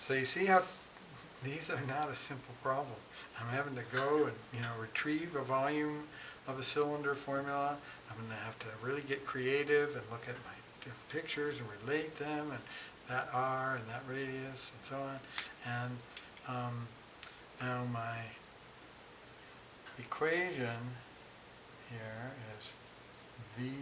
So you see how these are not a simple problem. I'm having to go and retrieve a volume of a cylinder formula. I'm going to have to really get creative and look at my different pictures and relate them, and that r and that radius and so on. And now my equation here is v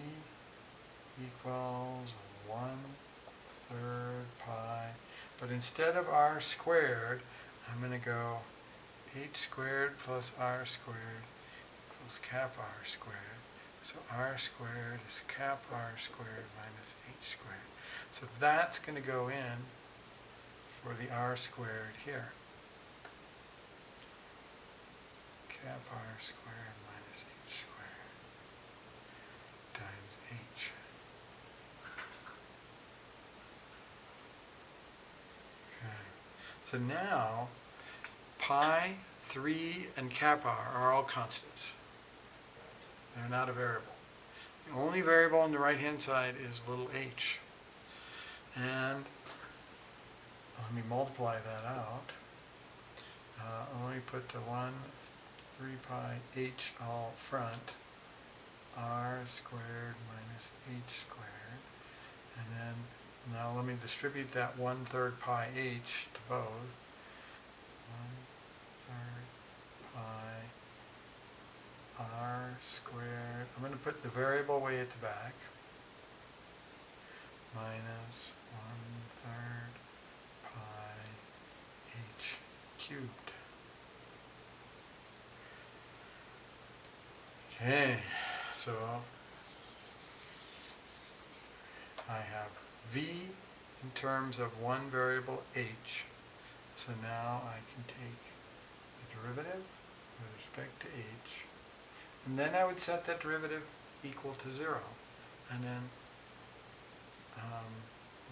equals 1/3 pi, but instead of r squared, I'm going to go h squared plus r squared equals cap r squared. So r squared is cap r squared minus h squared. So that's going to go in for the r squared here. Cap r squared minus h squared times h. Okay. So now pi, 3, and cap r are all constants. They're not a variable. The only variable on the right hand side is little h. And let me multiply that out. Let me put the 1/3 pi h all front. R squared minus h squared. And then now let me distribute that 1/3 pi h to both. 1/3 pi r squared. I'm going to put the variable way at the back. Minus 1/3 pi h cubed. Okay, so I have v in terms of one variable h. So now I can take the derivative with respect to h, and then I would set that derivative equal to 0, and then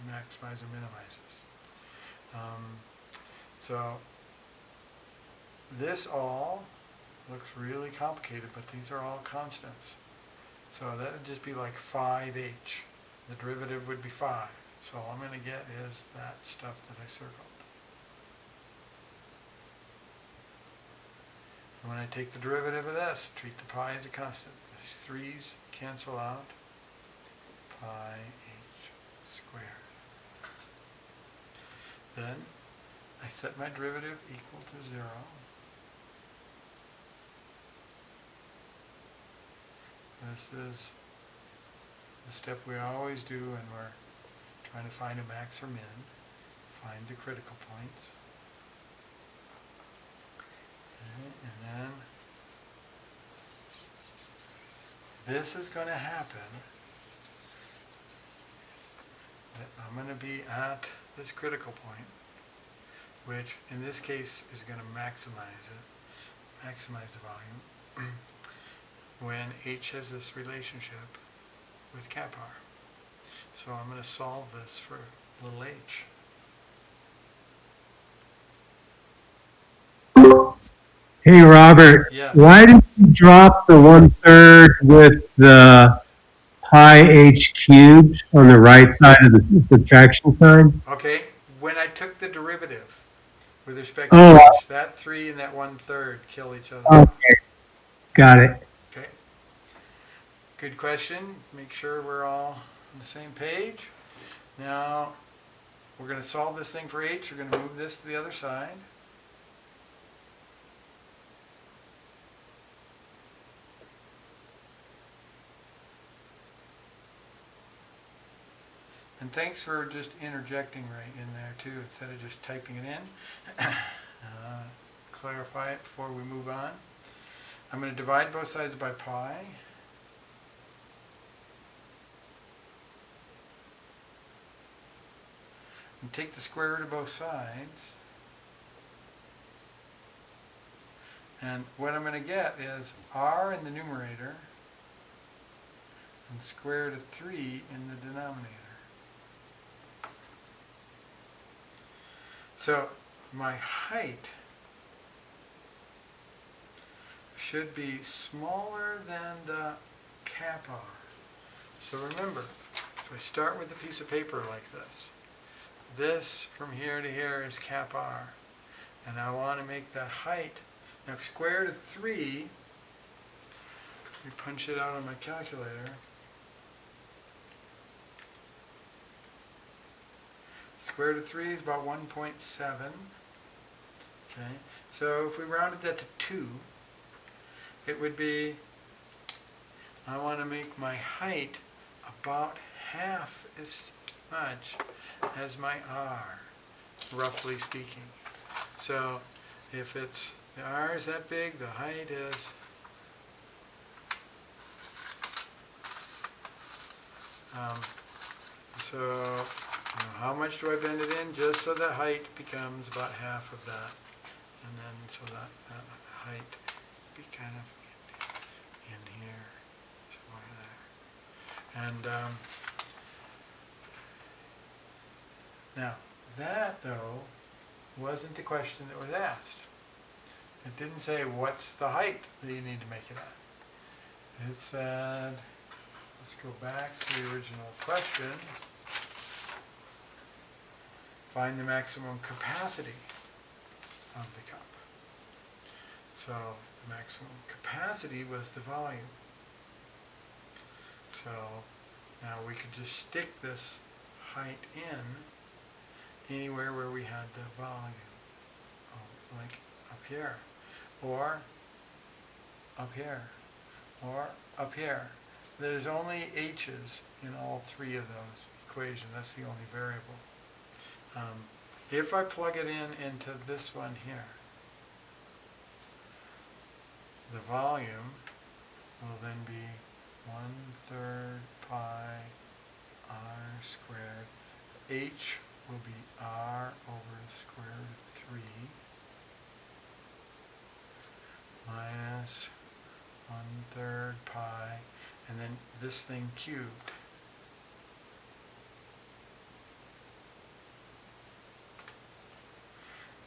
maximize or minimize this. So this all looks really complicated, but these are all constants. So that would just be like 5h. The derivative would be 5. So all I'm going to get is that stuff that I circled. And when I take the derivative of this, treat the pi as a constant. These 3's cancel out. Pi h squared. Then I set my derivative equal to 0. This is the step we always do when we're trying to find a max or min. Find the critical points. Okay, and then this is going to happen. That I'm going to be at this critical point, which in this case is going to maximize the volume, when h has this relationship with cap r. So I'm going to solve this for little h. Hey, Robert, Yes. why did you drop the 1/3 with the pi h cubed on the right side of the subtraction sign? Okay, when I took the derivative with respect to Oh, h, that 3 and that 1/3 kill each other. okay, got it. Okay. Good question. Make sure we're all on the same page. Now, we're going to solve this thing for h. We're going to move this to the other side. And thanks for just interjecting right in there too, instead of just typing it in. Clarify it before we move on. I'm going to divide both sides by pi. And take the square root of both sides. And what I'm going to get is r in the numerator and square root of 3 in the denominator. So my height should be smaller than the cap r. So remember, if I start with a piece of paper like this from here to here is cap r. And I want to make that height, now square root of 3, let me punch it out on my calculator. Square root of 3 is about 1.7. Okay, so if we rounded that to 2, it would be, I want to make my height about half as much as my r, roughly speaking. So if it's, the r is that big, the height is so, how much do I bend it in? Just so the height becomes about half of that. And then, so that height be kind of in here, somewhere there. And now, that, though, wasn't the question that was asked. It didn't say, what's the height that you need to make it at? It said, let's go back to the original question. Find the maximum capacity of the cup. So the maximum capacity was the volume. So now we could just stick this height in anywhere where we had the volume. Oh, like up here, or up here, or up here. There's only h's in all three of those equations. That's the only variable. If I plug it in into this one here, the volume will then be 1/3 pi r squared. H will be r over the square root of 3 minus 1/3 pi, and then this thing cubed.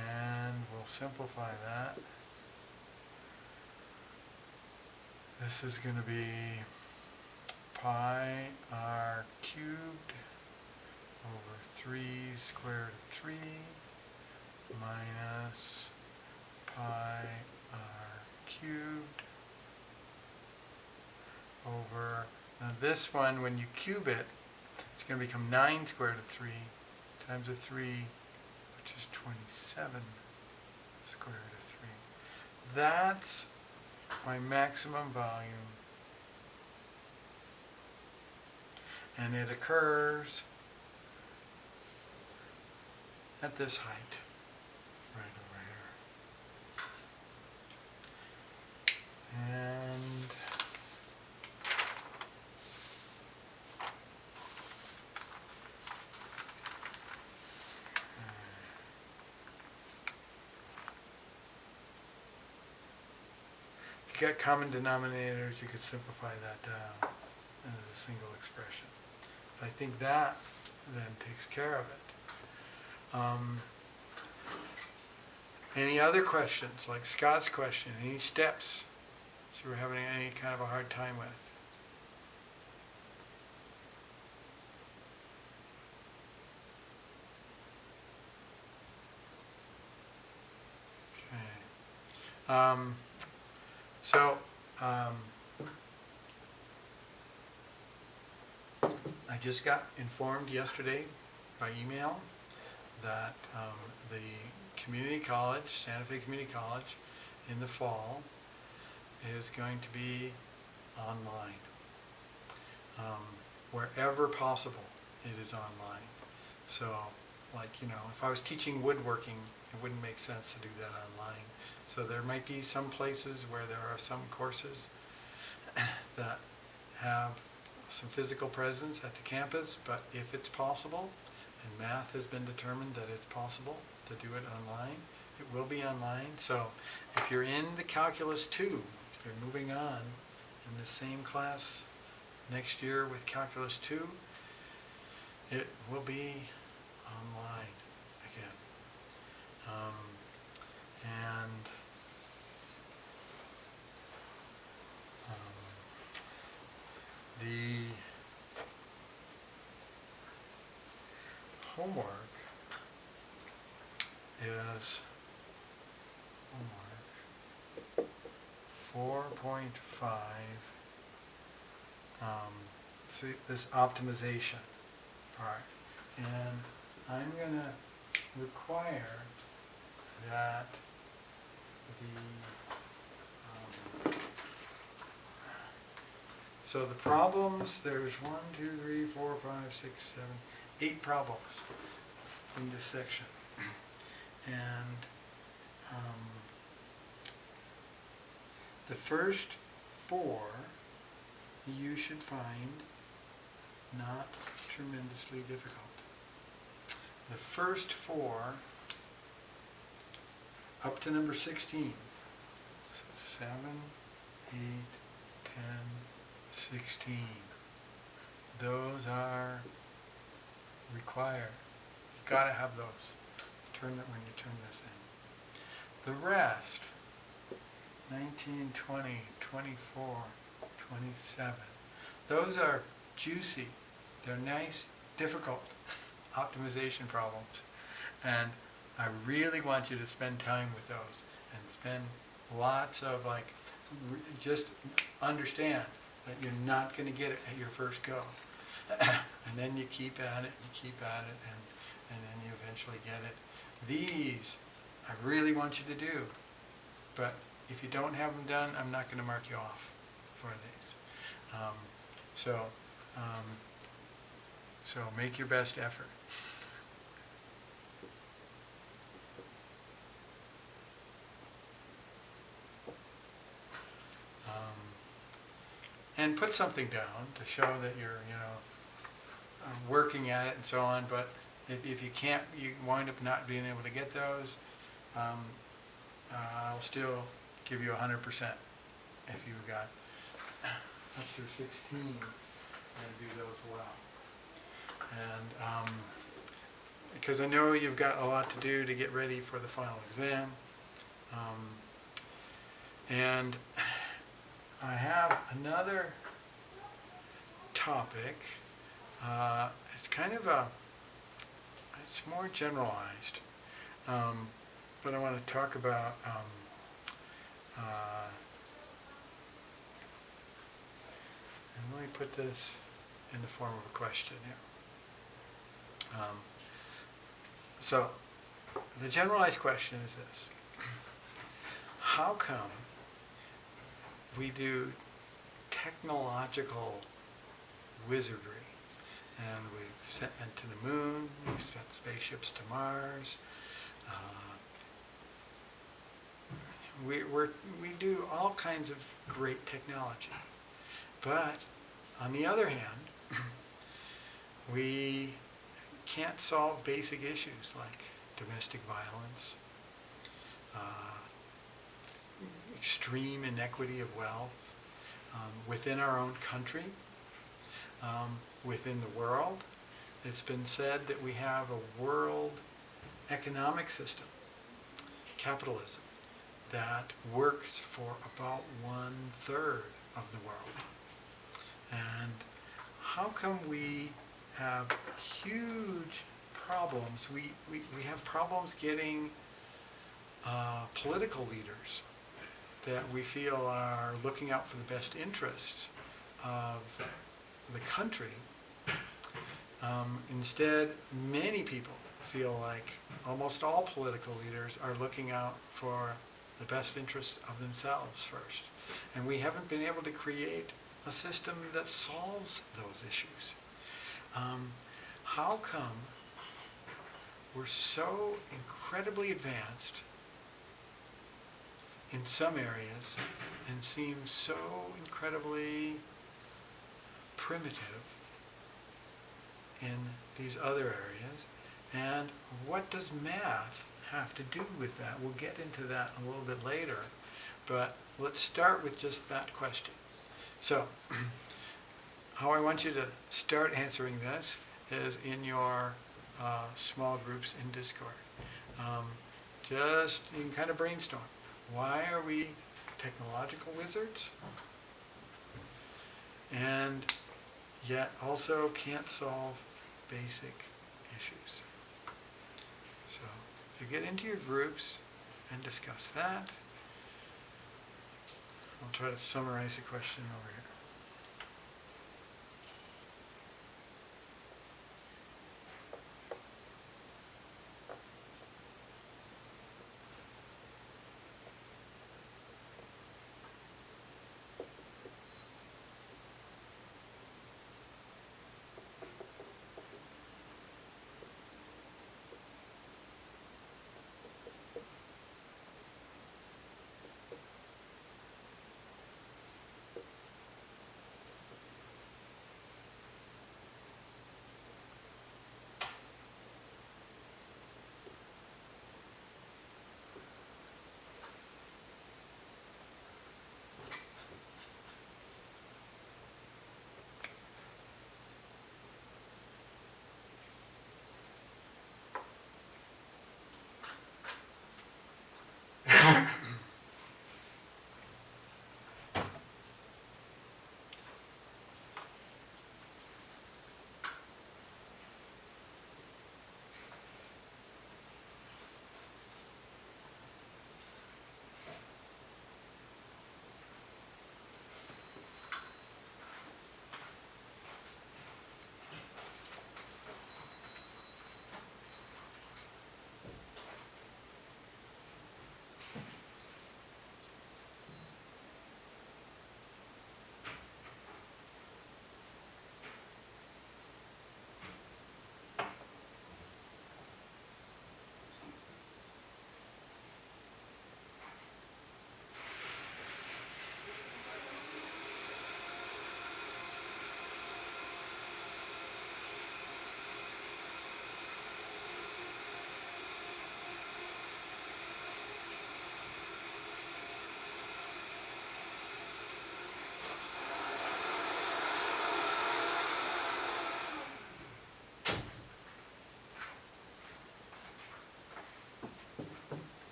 And we'll simplify that. This is going to be pi r cubed over 3 square root of 3 minus pi r cubed over, now this one, when you cube it, it's going to become 9 square root of 3 times a 3, which is 27 square root of 3. That's my maximum volume. And it occurs at this height, right over here. And if you got common denominators, you could simplify that down into a single expression. But I think that then takes care of it. Any other questions, like Scott's question? Any steps that you were having any kind of a hard time with? Okay. I just got informed yesterday by email that the community college, Santa Fe Community College, in the fall is going to be online. Wherever possible, it is online. So, like, if I was teaching woodworking, it wouldn't make sense to do that online. So there might be some places where there are some courses that have some physical presence at the campus, but if it's possible, and math has been determined that it's possible to do it online, it will be online. So if you're in the Calculus 2, if you're moving on in the same class next year with Calculus 2, it will be online again. The homework is 4.5. See this optimization part, and I'm gonna require that so the problems, there's 1, 2, 3, 4, 5, 6, 7, 8 problems in this section. And the first 4 you should find not tremendously difficult. The first 4 up to number 16. So 7, 8, 10, 16. Those are required. You've got to have those. Turn it when you turn this in. The rest, 19, 20, 24, 27. Those are juicy. They're nice, difficult optimization problems. And I really want you to spend time with those and spend lots of just understand that you're not going to get it at your first go. And then you keep at it, and you keep at it, and then you eventually get it. These I really want you to do, but if you don't have them done, I'm not going to mark you off for these. So make your best effort. And put something down to show that you're, working at it and so on. But if you can't, you wind up not being able to get those, I'll still give you 100% if you got up through 16 and do those well. And because I know you've got a lot to do to get ready for the final exam. And I have another topic. It's kind of it's more generalized, but I want to talk about and let me put this in the form of a question here. So the generalized question is this: how come we do technological wizardry, and we've sent men to the moon, we've sent spaceships to Mars, we do all kinds of great technology, but on the other hand, we can't solve basic issues like domestic violence, extreme inequity of wealth within our own country, within the world. It's been said that we have a world economic system, capitalism, that works for about 1/3 of the world. And how come we have huge problems? We have problems getting political leaders that we feel are looking out for the best interests of the country. Instead, many people feel like almost all political leaders are looking out for the best interests of themselves first. And we haven't been able to create a system that solves those issues. How come we're so incredibly advanced in some areas and seem so incredibly primitive in these other areas? And what does math have to do with that? We'll get into that a little bit later, but let's start with just that question. So, how I want you to start answering this is in your small groups in Discord. Just, you can kind of brainstorm. Why are we technological wizards? And yet also can't solve basic issues. So, if you get into your groups and discuss that, I'll try to summarize the question over here.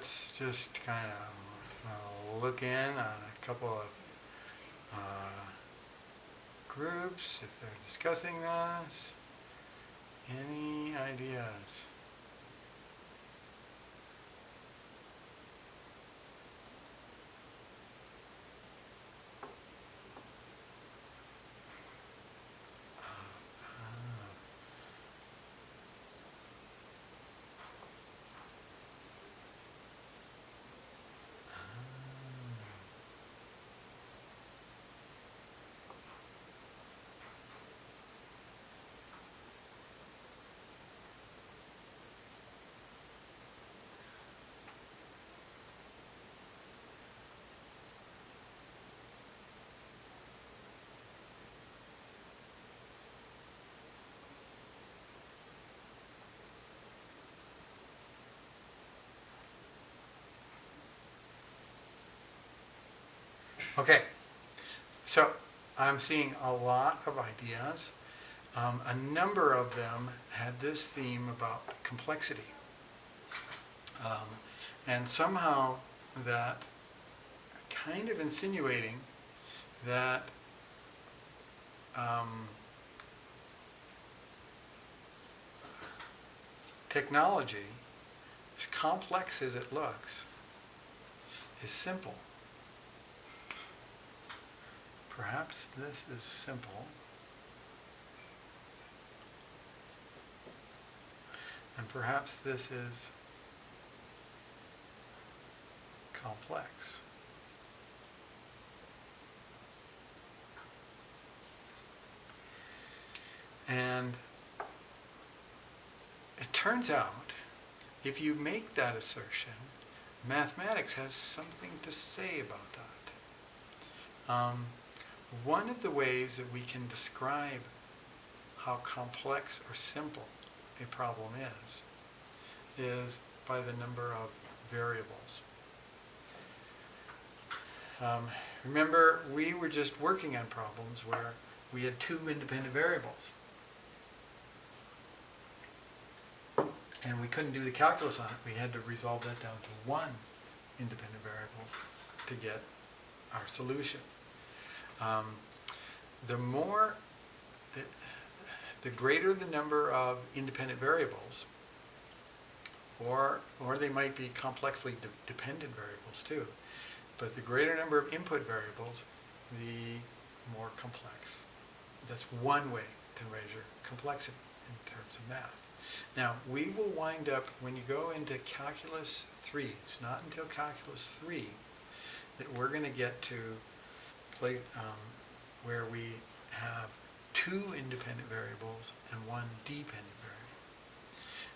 let's just kind of look in on a couple of groups if they're discussing this. Any ideas? Okay, so I'm seeing a lot of ideas. A number of them had this theme about complexity. And somehow that kind of insinuating that technology, as complex as it looks, is simple. Perhaps this is simple, and perhaps this is complex. And it turns out, if you make that assertion, mathematics has something to say about that. One of the ways that we can describe how complex or simple a problem is by the number of variables. Remember, we were just working on problems where we had two independent variables. And we couldn't do the calculus on it. We had to resolve that down to one independent variable to get our solution. The greater the number of independent variables, or they might be complexly dependent variables too, but the greater number of input variables, the more complex. That's one way to measure complexity in terms of math. Now, we will wind up, when you go into calculus 3, it's not until calculus 3 that we're going to get to where we have two independent variables and one dependent variable.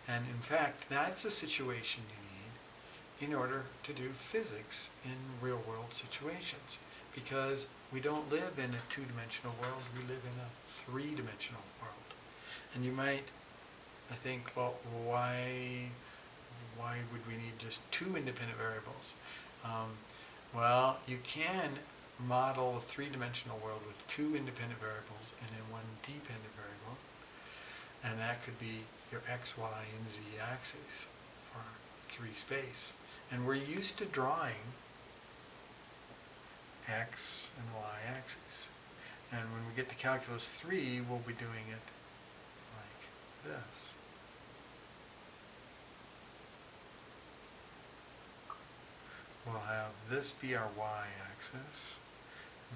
And in fact, that's a situation you need in order to do physics in real-world situations, because we don't live in a two-dimensional world, we live in a three-dimensional world. And you might think, well, why would we need just two independent variables? Well, you can model a three-dimensional world with two independent variables and then one dependent variable, and that could be your x, y, and z axes for 3 space. And we're used to drawing x and y axes. And when we get to calculus 3, we'll be doing it like this. We'll have this be our y-axis,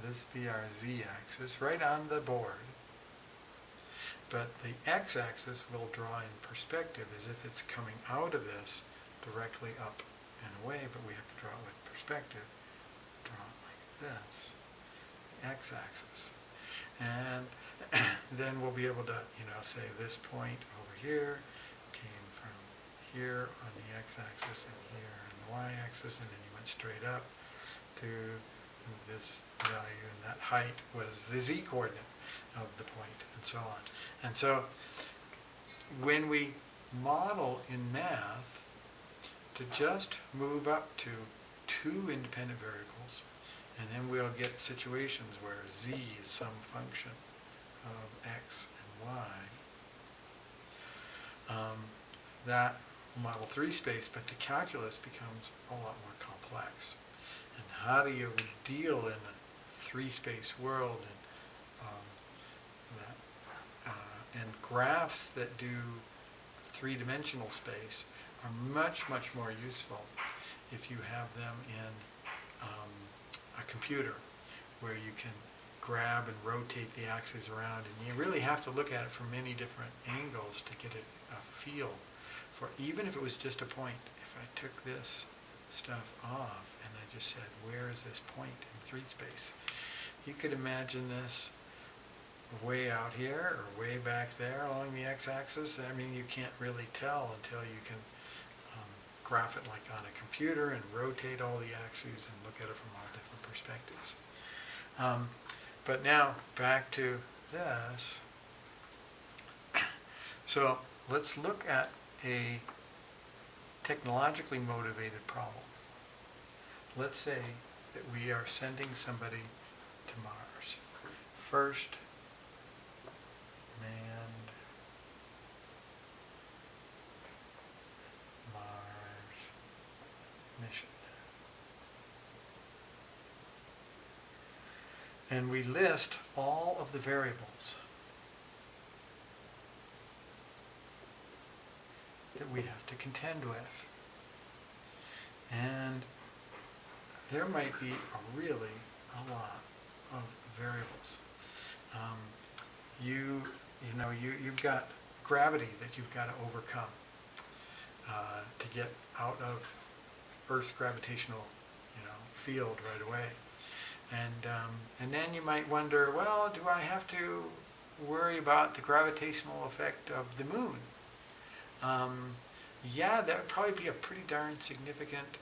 this be our z-axis, right on the board. But the x-axis we'll draw in perspective as if it's coming out of this directly up and away, but we have to draw it with perspective. Draw it like this, the x-axis. And then we'll be able to, say this point over here came from here on the x-axis and here on the y-axis, and then you went straight up to this value, and that height was the z-coordinate of the point, and so on. And so when we model in math to just move up to two independent variables, and then we'll get situations where z is some function of x and y, that Model 3 space, but the calculus becomes a lot more complex. And how do you deal in a 3-space world, and graphs that do 3-dimensional space are much, much more useful if you have them in a computer where you can grab and rotate the axes around, and you really have to look at it from many different angles to get a feel for, even if it was just a point. If I took this stuff off and I just said, where is this point in 3 space? You could imagine this way out here or way back there along the x-axis. I mean, you can't really tell until you can graph it like on a computer and rotate all the axes and look at it from all different perspectives. But now back to this. So let's look at a technologically motivated problem. Let's say that we are sending somebody to Mars. First manned Mars mission. And we list all of the variables that we have to contend with. And there might be really a lot of variables. You've got gravity that you've got to overcome to get out of Earth's gravitational, field right away. And then you might wonder, well, do I have to worry about the gravitational effect of the moon? Yeah, that would probably be a pretty darn significant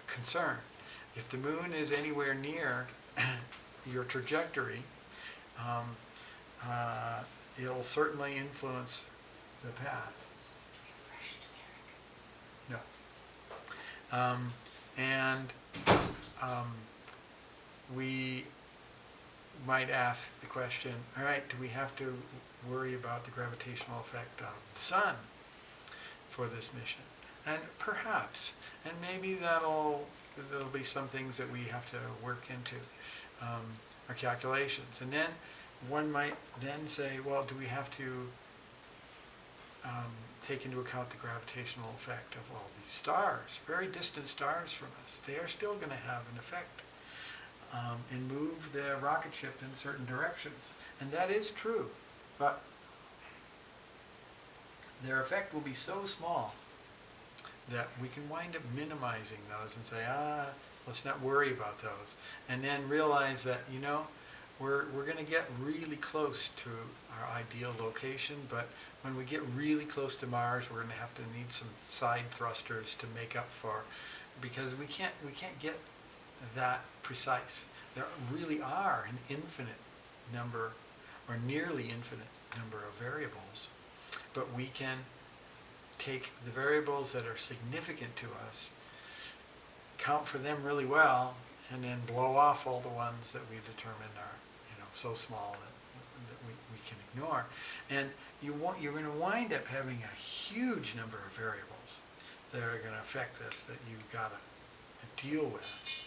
concern. If the moon is anywhere near your trajectory, it'll certainly influence the path. No. We might ask the question, all right, do we have to worry about the gravitational effect of the sun for this mission? And perhaps, and maybe that'll be some things that we have to work into our calculations. And then one might then say, well, do we have to take into account the gravitational effect of all these stars, very distant stars from us? They are still going to have an effect and move the rocket ship in certain directions. And that is true, but their effect will be so small that we can wind up minimizing those and say, let's not worry about those. And then realize that, we're going to get really close to our ideal location, but when we get really close to Mars, we're going to need some side thrusters to make up for, because we can't get that precise. There really are an infinite number, or nearly infinite number of variables, but we can take the variables that are significant to us, count for them really well, and then blow off all the ones that we determine are so small that we can ignore. And you're going to wind up having a huge number of variables that are going to affect this that you've got to deal with.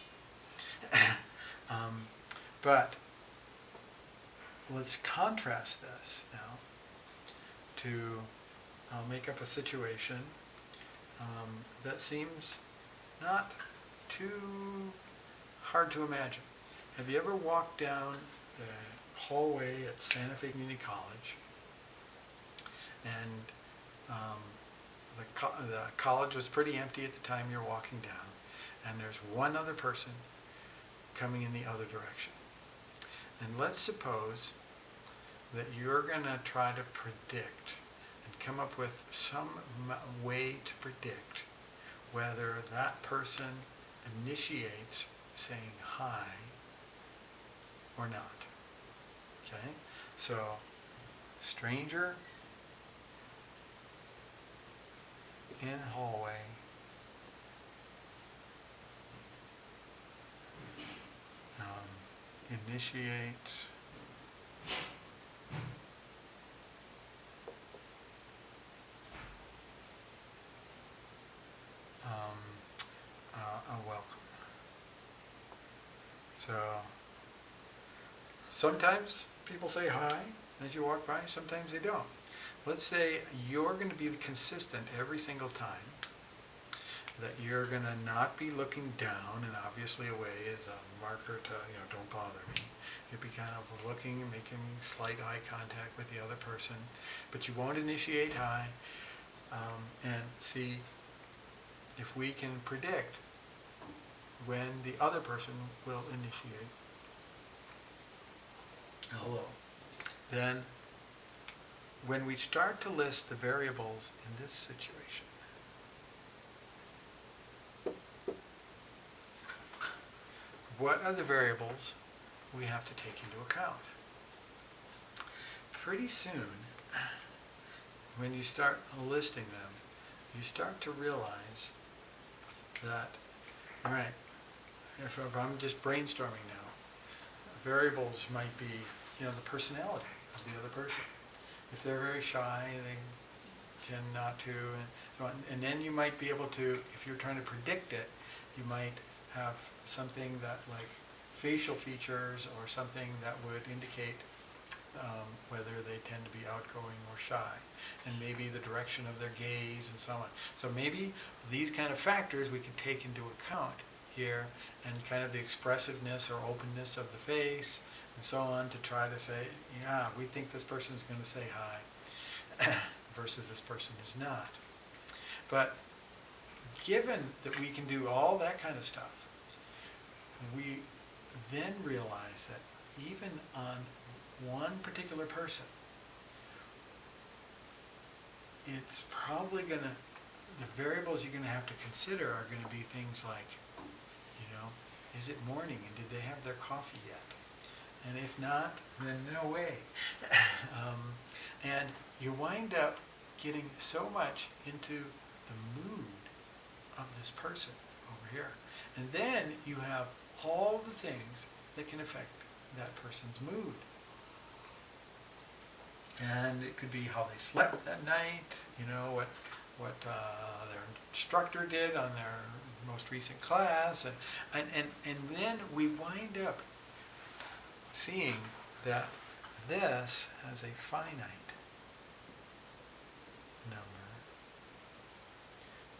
But let's contrast this now to make up a situation that seems not too hard to imagine. Have you ever walked down the hallway at Santa Fe Community College, and the college was pretty empty at the time you're walking down, and there's one other person coming in the other direction? And let's suppose that you're going to try to predict and come up with some way to predict whether that person initiates saying hi or not. Okay? So, stranger in hallway, initiates . So sometimes people say hi as you walk by, sometimes they don't. Let's say you're going to be consistent every single time, that you're going to not be looking down and obviously away as a marker to, don't bother me. You'll be kind of looking and making slight eye contact with the other person, but you won't initiate hi, and see if we can predict when the other person will initiate hello. Then when we start to list the variables in this situation, what are the variables we have to take into account? Pretty soon, when you start listing them, you start to realize that, all right, if I'm just brainstorming now, variables might be, the personality of the other person. If they're very shy, they tend not to, and so on. And then you might be able to, if you're trying to predict it, you might have something that, like facial features or something that would indicate whether they tend to be outgoing or shy, and maybe the direction of their gaze and so on. So maybe these kind of factors we can take into account here, and kind of the expressiveness or openness of the face and so on, to try to say, yeah, we think this person is going to say hi versus this person is not. But given that we can do all that kind of stuff, we then realize that even on one particular person, it's probably going to, the variables you're going to have to consider are going to be things like, is it morning and did they have their coffee yet? And if not, then no way. And you wind up getting so much into the mood of this person over here. And then you have all the things that can affect that person's mood. And it could be how they slept that night, what their instructor did on their most recent class, and then we wind up seeing that this has a finite number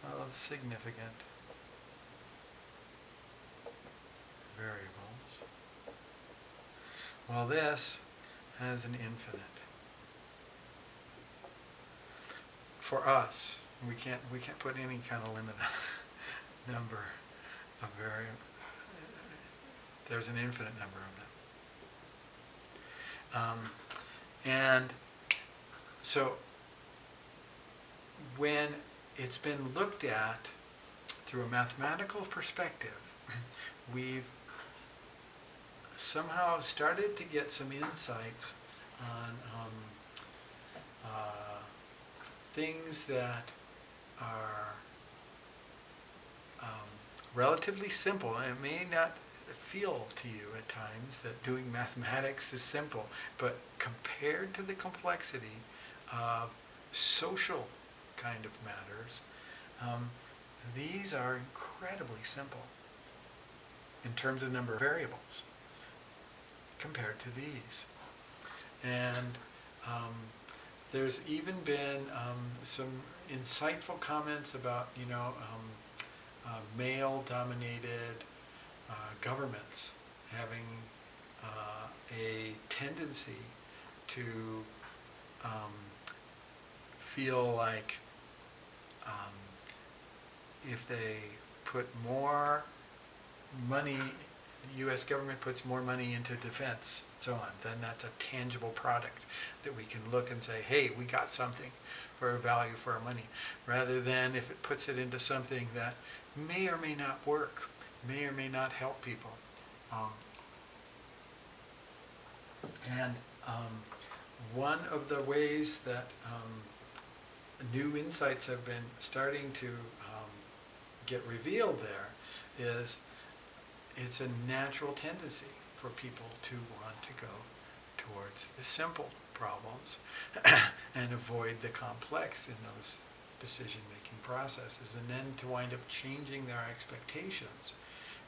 of significant variables, while this has an infinite. For us, we can't put any kind of limit on number of variables. There's an infinite number of them. And so when it's been looked at through a mathematical perspective, we've somehow started to get some insights on things that are relatively simple, and it may not feel to you at times that doing mathematics is simple, but compared to the complexity of social kind of matters, these are incredibly simple in terms of number of variables compared to these. And there's even been some insightful comments about, male-dominated governments having a tendency to feel like if they put more money, the U.S. government puts more money into defense, so on, then that's a tangible product that we can look and say, hey, we got something for a value for our money, rather than if it puts it into something that may or may not work, may or may not help people. And one of the ways that new insights have been starting to get revealed there is it's a natural tendency for people to want to go towards the simple problems and avoid the complex in those decision-making processes, and then to wind up changing their expectations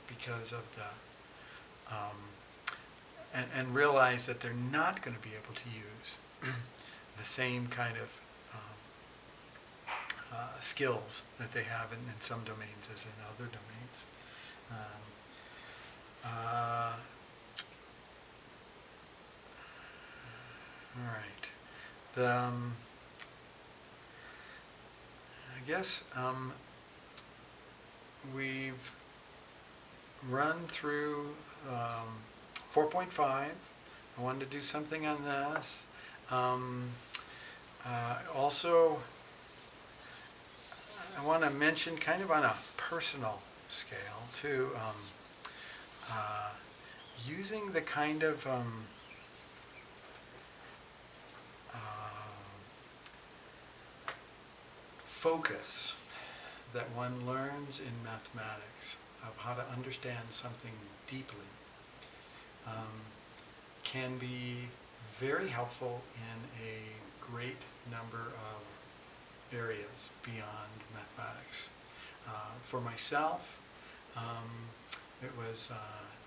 because of the and realize that they're not going to be able to use the same kind of skills that they have in some domains as in other domains. All right. I guess we've run through 4.5. I wanted to do something on this. Also, I want to mention kind of on a personal scale too, using the kind of focus that one learns in mathematics of how to understand something deeply can be very helpful in a great number of areas beyond mathematics. For myself, it was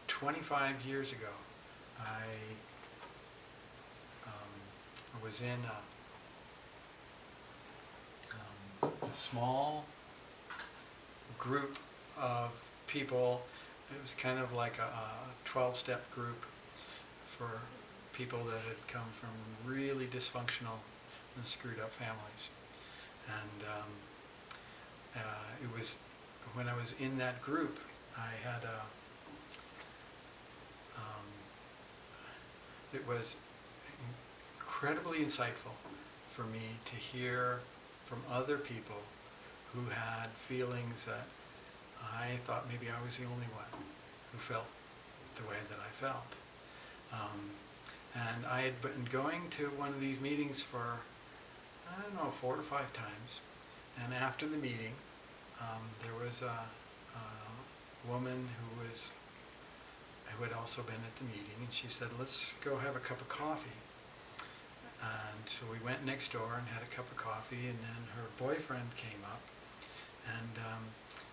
25 years ago. I was in a small group of people. It was kind of like a 12-step group for people that had come from really dysfunctional and screwed up families. And it was when I was in that group, I had it was incredibly insightful for me to hear from other people who had feelings that I thought maybe I was the only one who felt the way that I felt. And I had been going to one of these meetings for, I don't know, 4 or 5 times. And after the meeting, there was a woman who had also been at the meeting, and she said, "Let's go have a cup of coffee." And so we went next door and had a cup of coffee, and then her boyfriend came up. And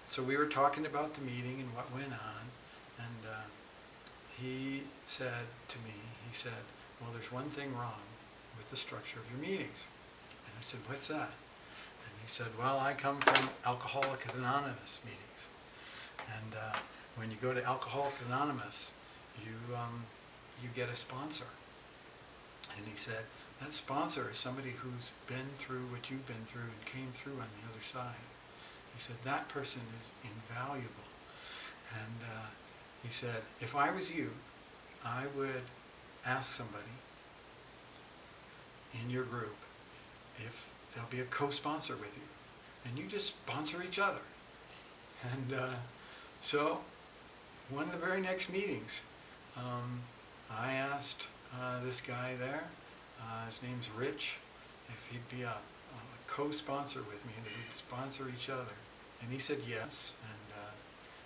so we were talking about the meeting and what went on, and he said to me, he said, "Well, there's one thing wrong with the structure of your meetings." And I said, "What's that?" And he said, "Well, I come from Alcoholics Anonymous meetings. And when you go to Alcoholics Anonymous, you get a sponsor." And he said, "That sponsor is somebody who's been through what you've been through and came through on the other side." He said, "That person is invaluable." And he said, "If I was you, I would ask somebody in your group if there'll be a co-sponsor with you. And you just sponsor each other." And so one of the very next meetings, I asked this guy there, his name's Rich, if he'd be a co-sponsor with me and we'd sponsor each other. And he said yes. And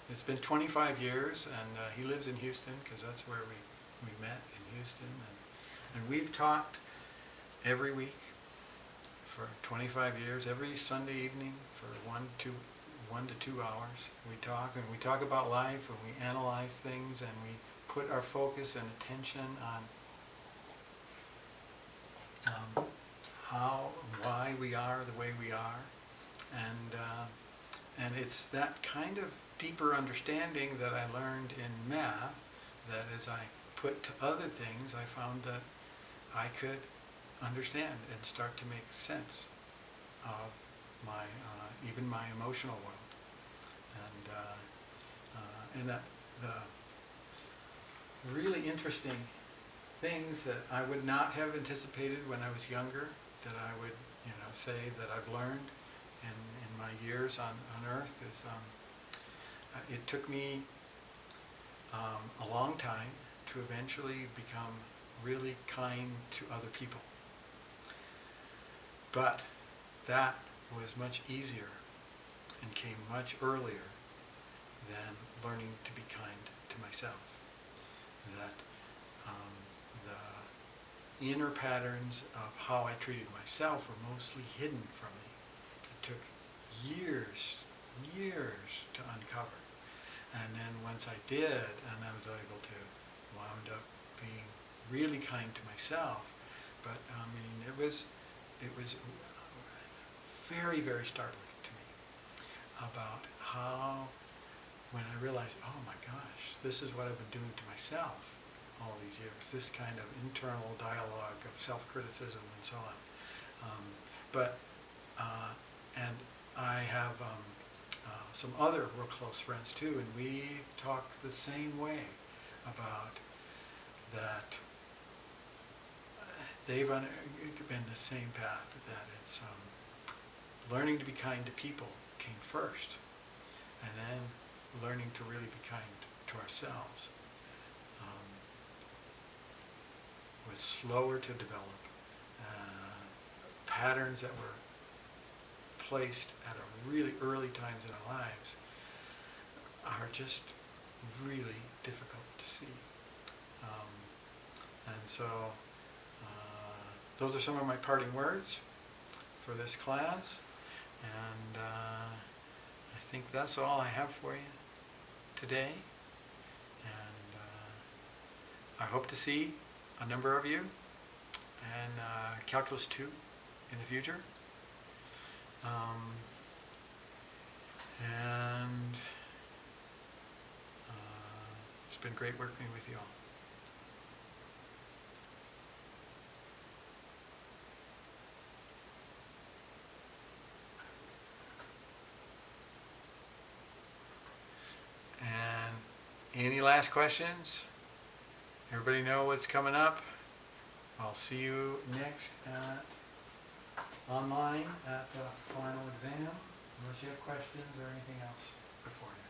it's been 25 years, and he lives in Houston because that's where we met, in Houston. And we've talked every week for 25 years, every Sunday evening for 1 to 2 hours. We talk, and we talk about life, and we analyze things, and we put our focus and attention on why we are the way we are. And it's that kind of deeper understanding that I learned in math, that as I put to other things, I found that I could understand and start to make sense of my even my emotional world. And the really interesting things that I would not have anticipated when I was younger, that I would say that I've learned in my years on Earth is it took me a long time to eventually become really kind to other people. But that was much easier and came much earlier than learning to be kind to myself. That the inner patterns of how I treated myself were mostly hidden from me. It took years to uncover. And then once I did, and I was able to wound up being really kind to myself. But I mean, it was very, very startling to me about how, when I realized, oh my gosh, this is what I've been doing to myself all these years, this kind of internal dialogue of self-criticism and so on. And I have some other real close friends too, and we talk the same way about that. They've been the same path, that it's learning to be kind to people came first, and then learning to really be kind to ourselves was slower to develop. Patterns that were placed at a really early times in our lives are just really difficult to see. And so those are some of my parting words for this class, and I think that's all I have for you today, and I hope to see a number of you in Calculus 2 in the future. And it's been great working with you all. And any last questions? Everybody know what's coming up? I'll see you next online at the final exam, unless you have questions or anything else beforehand.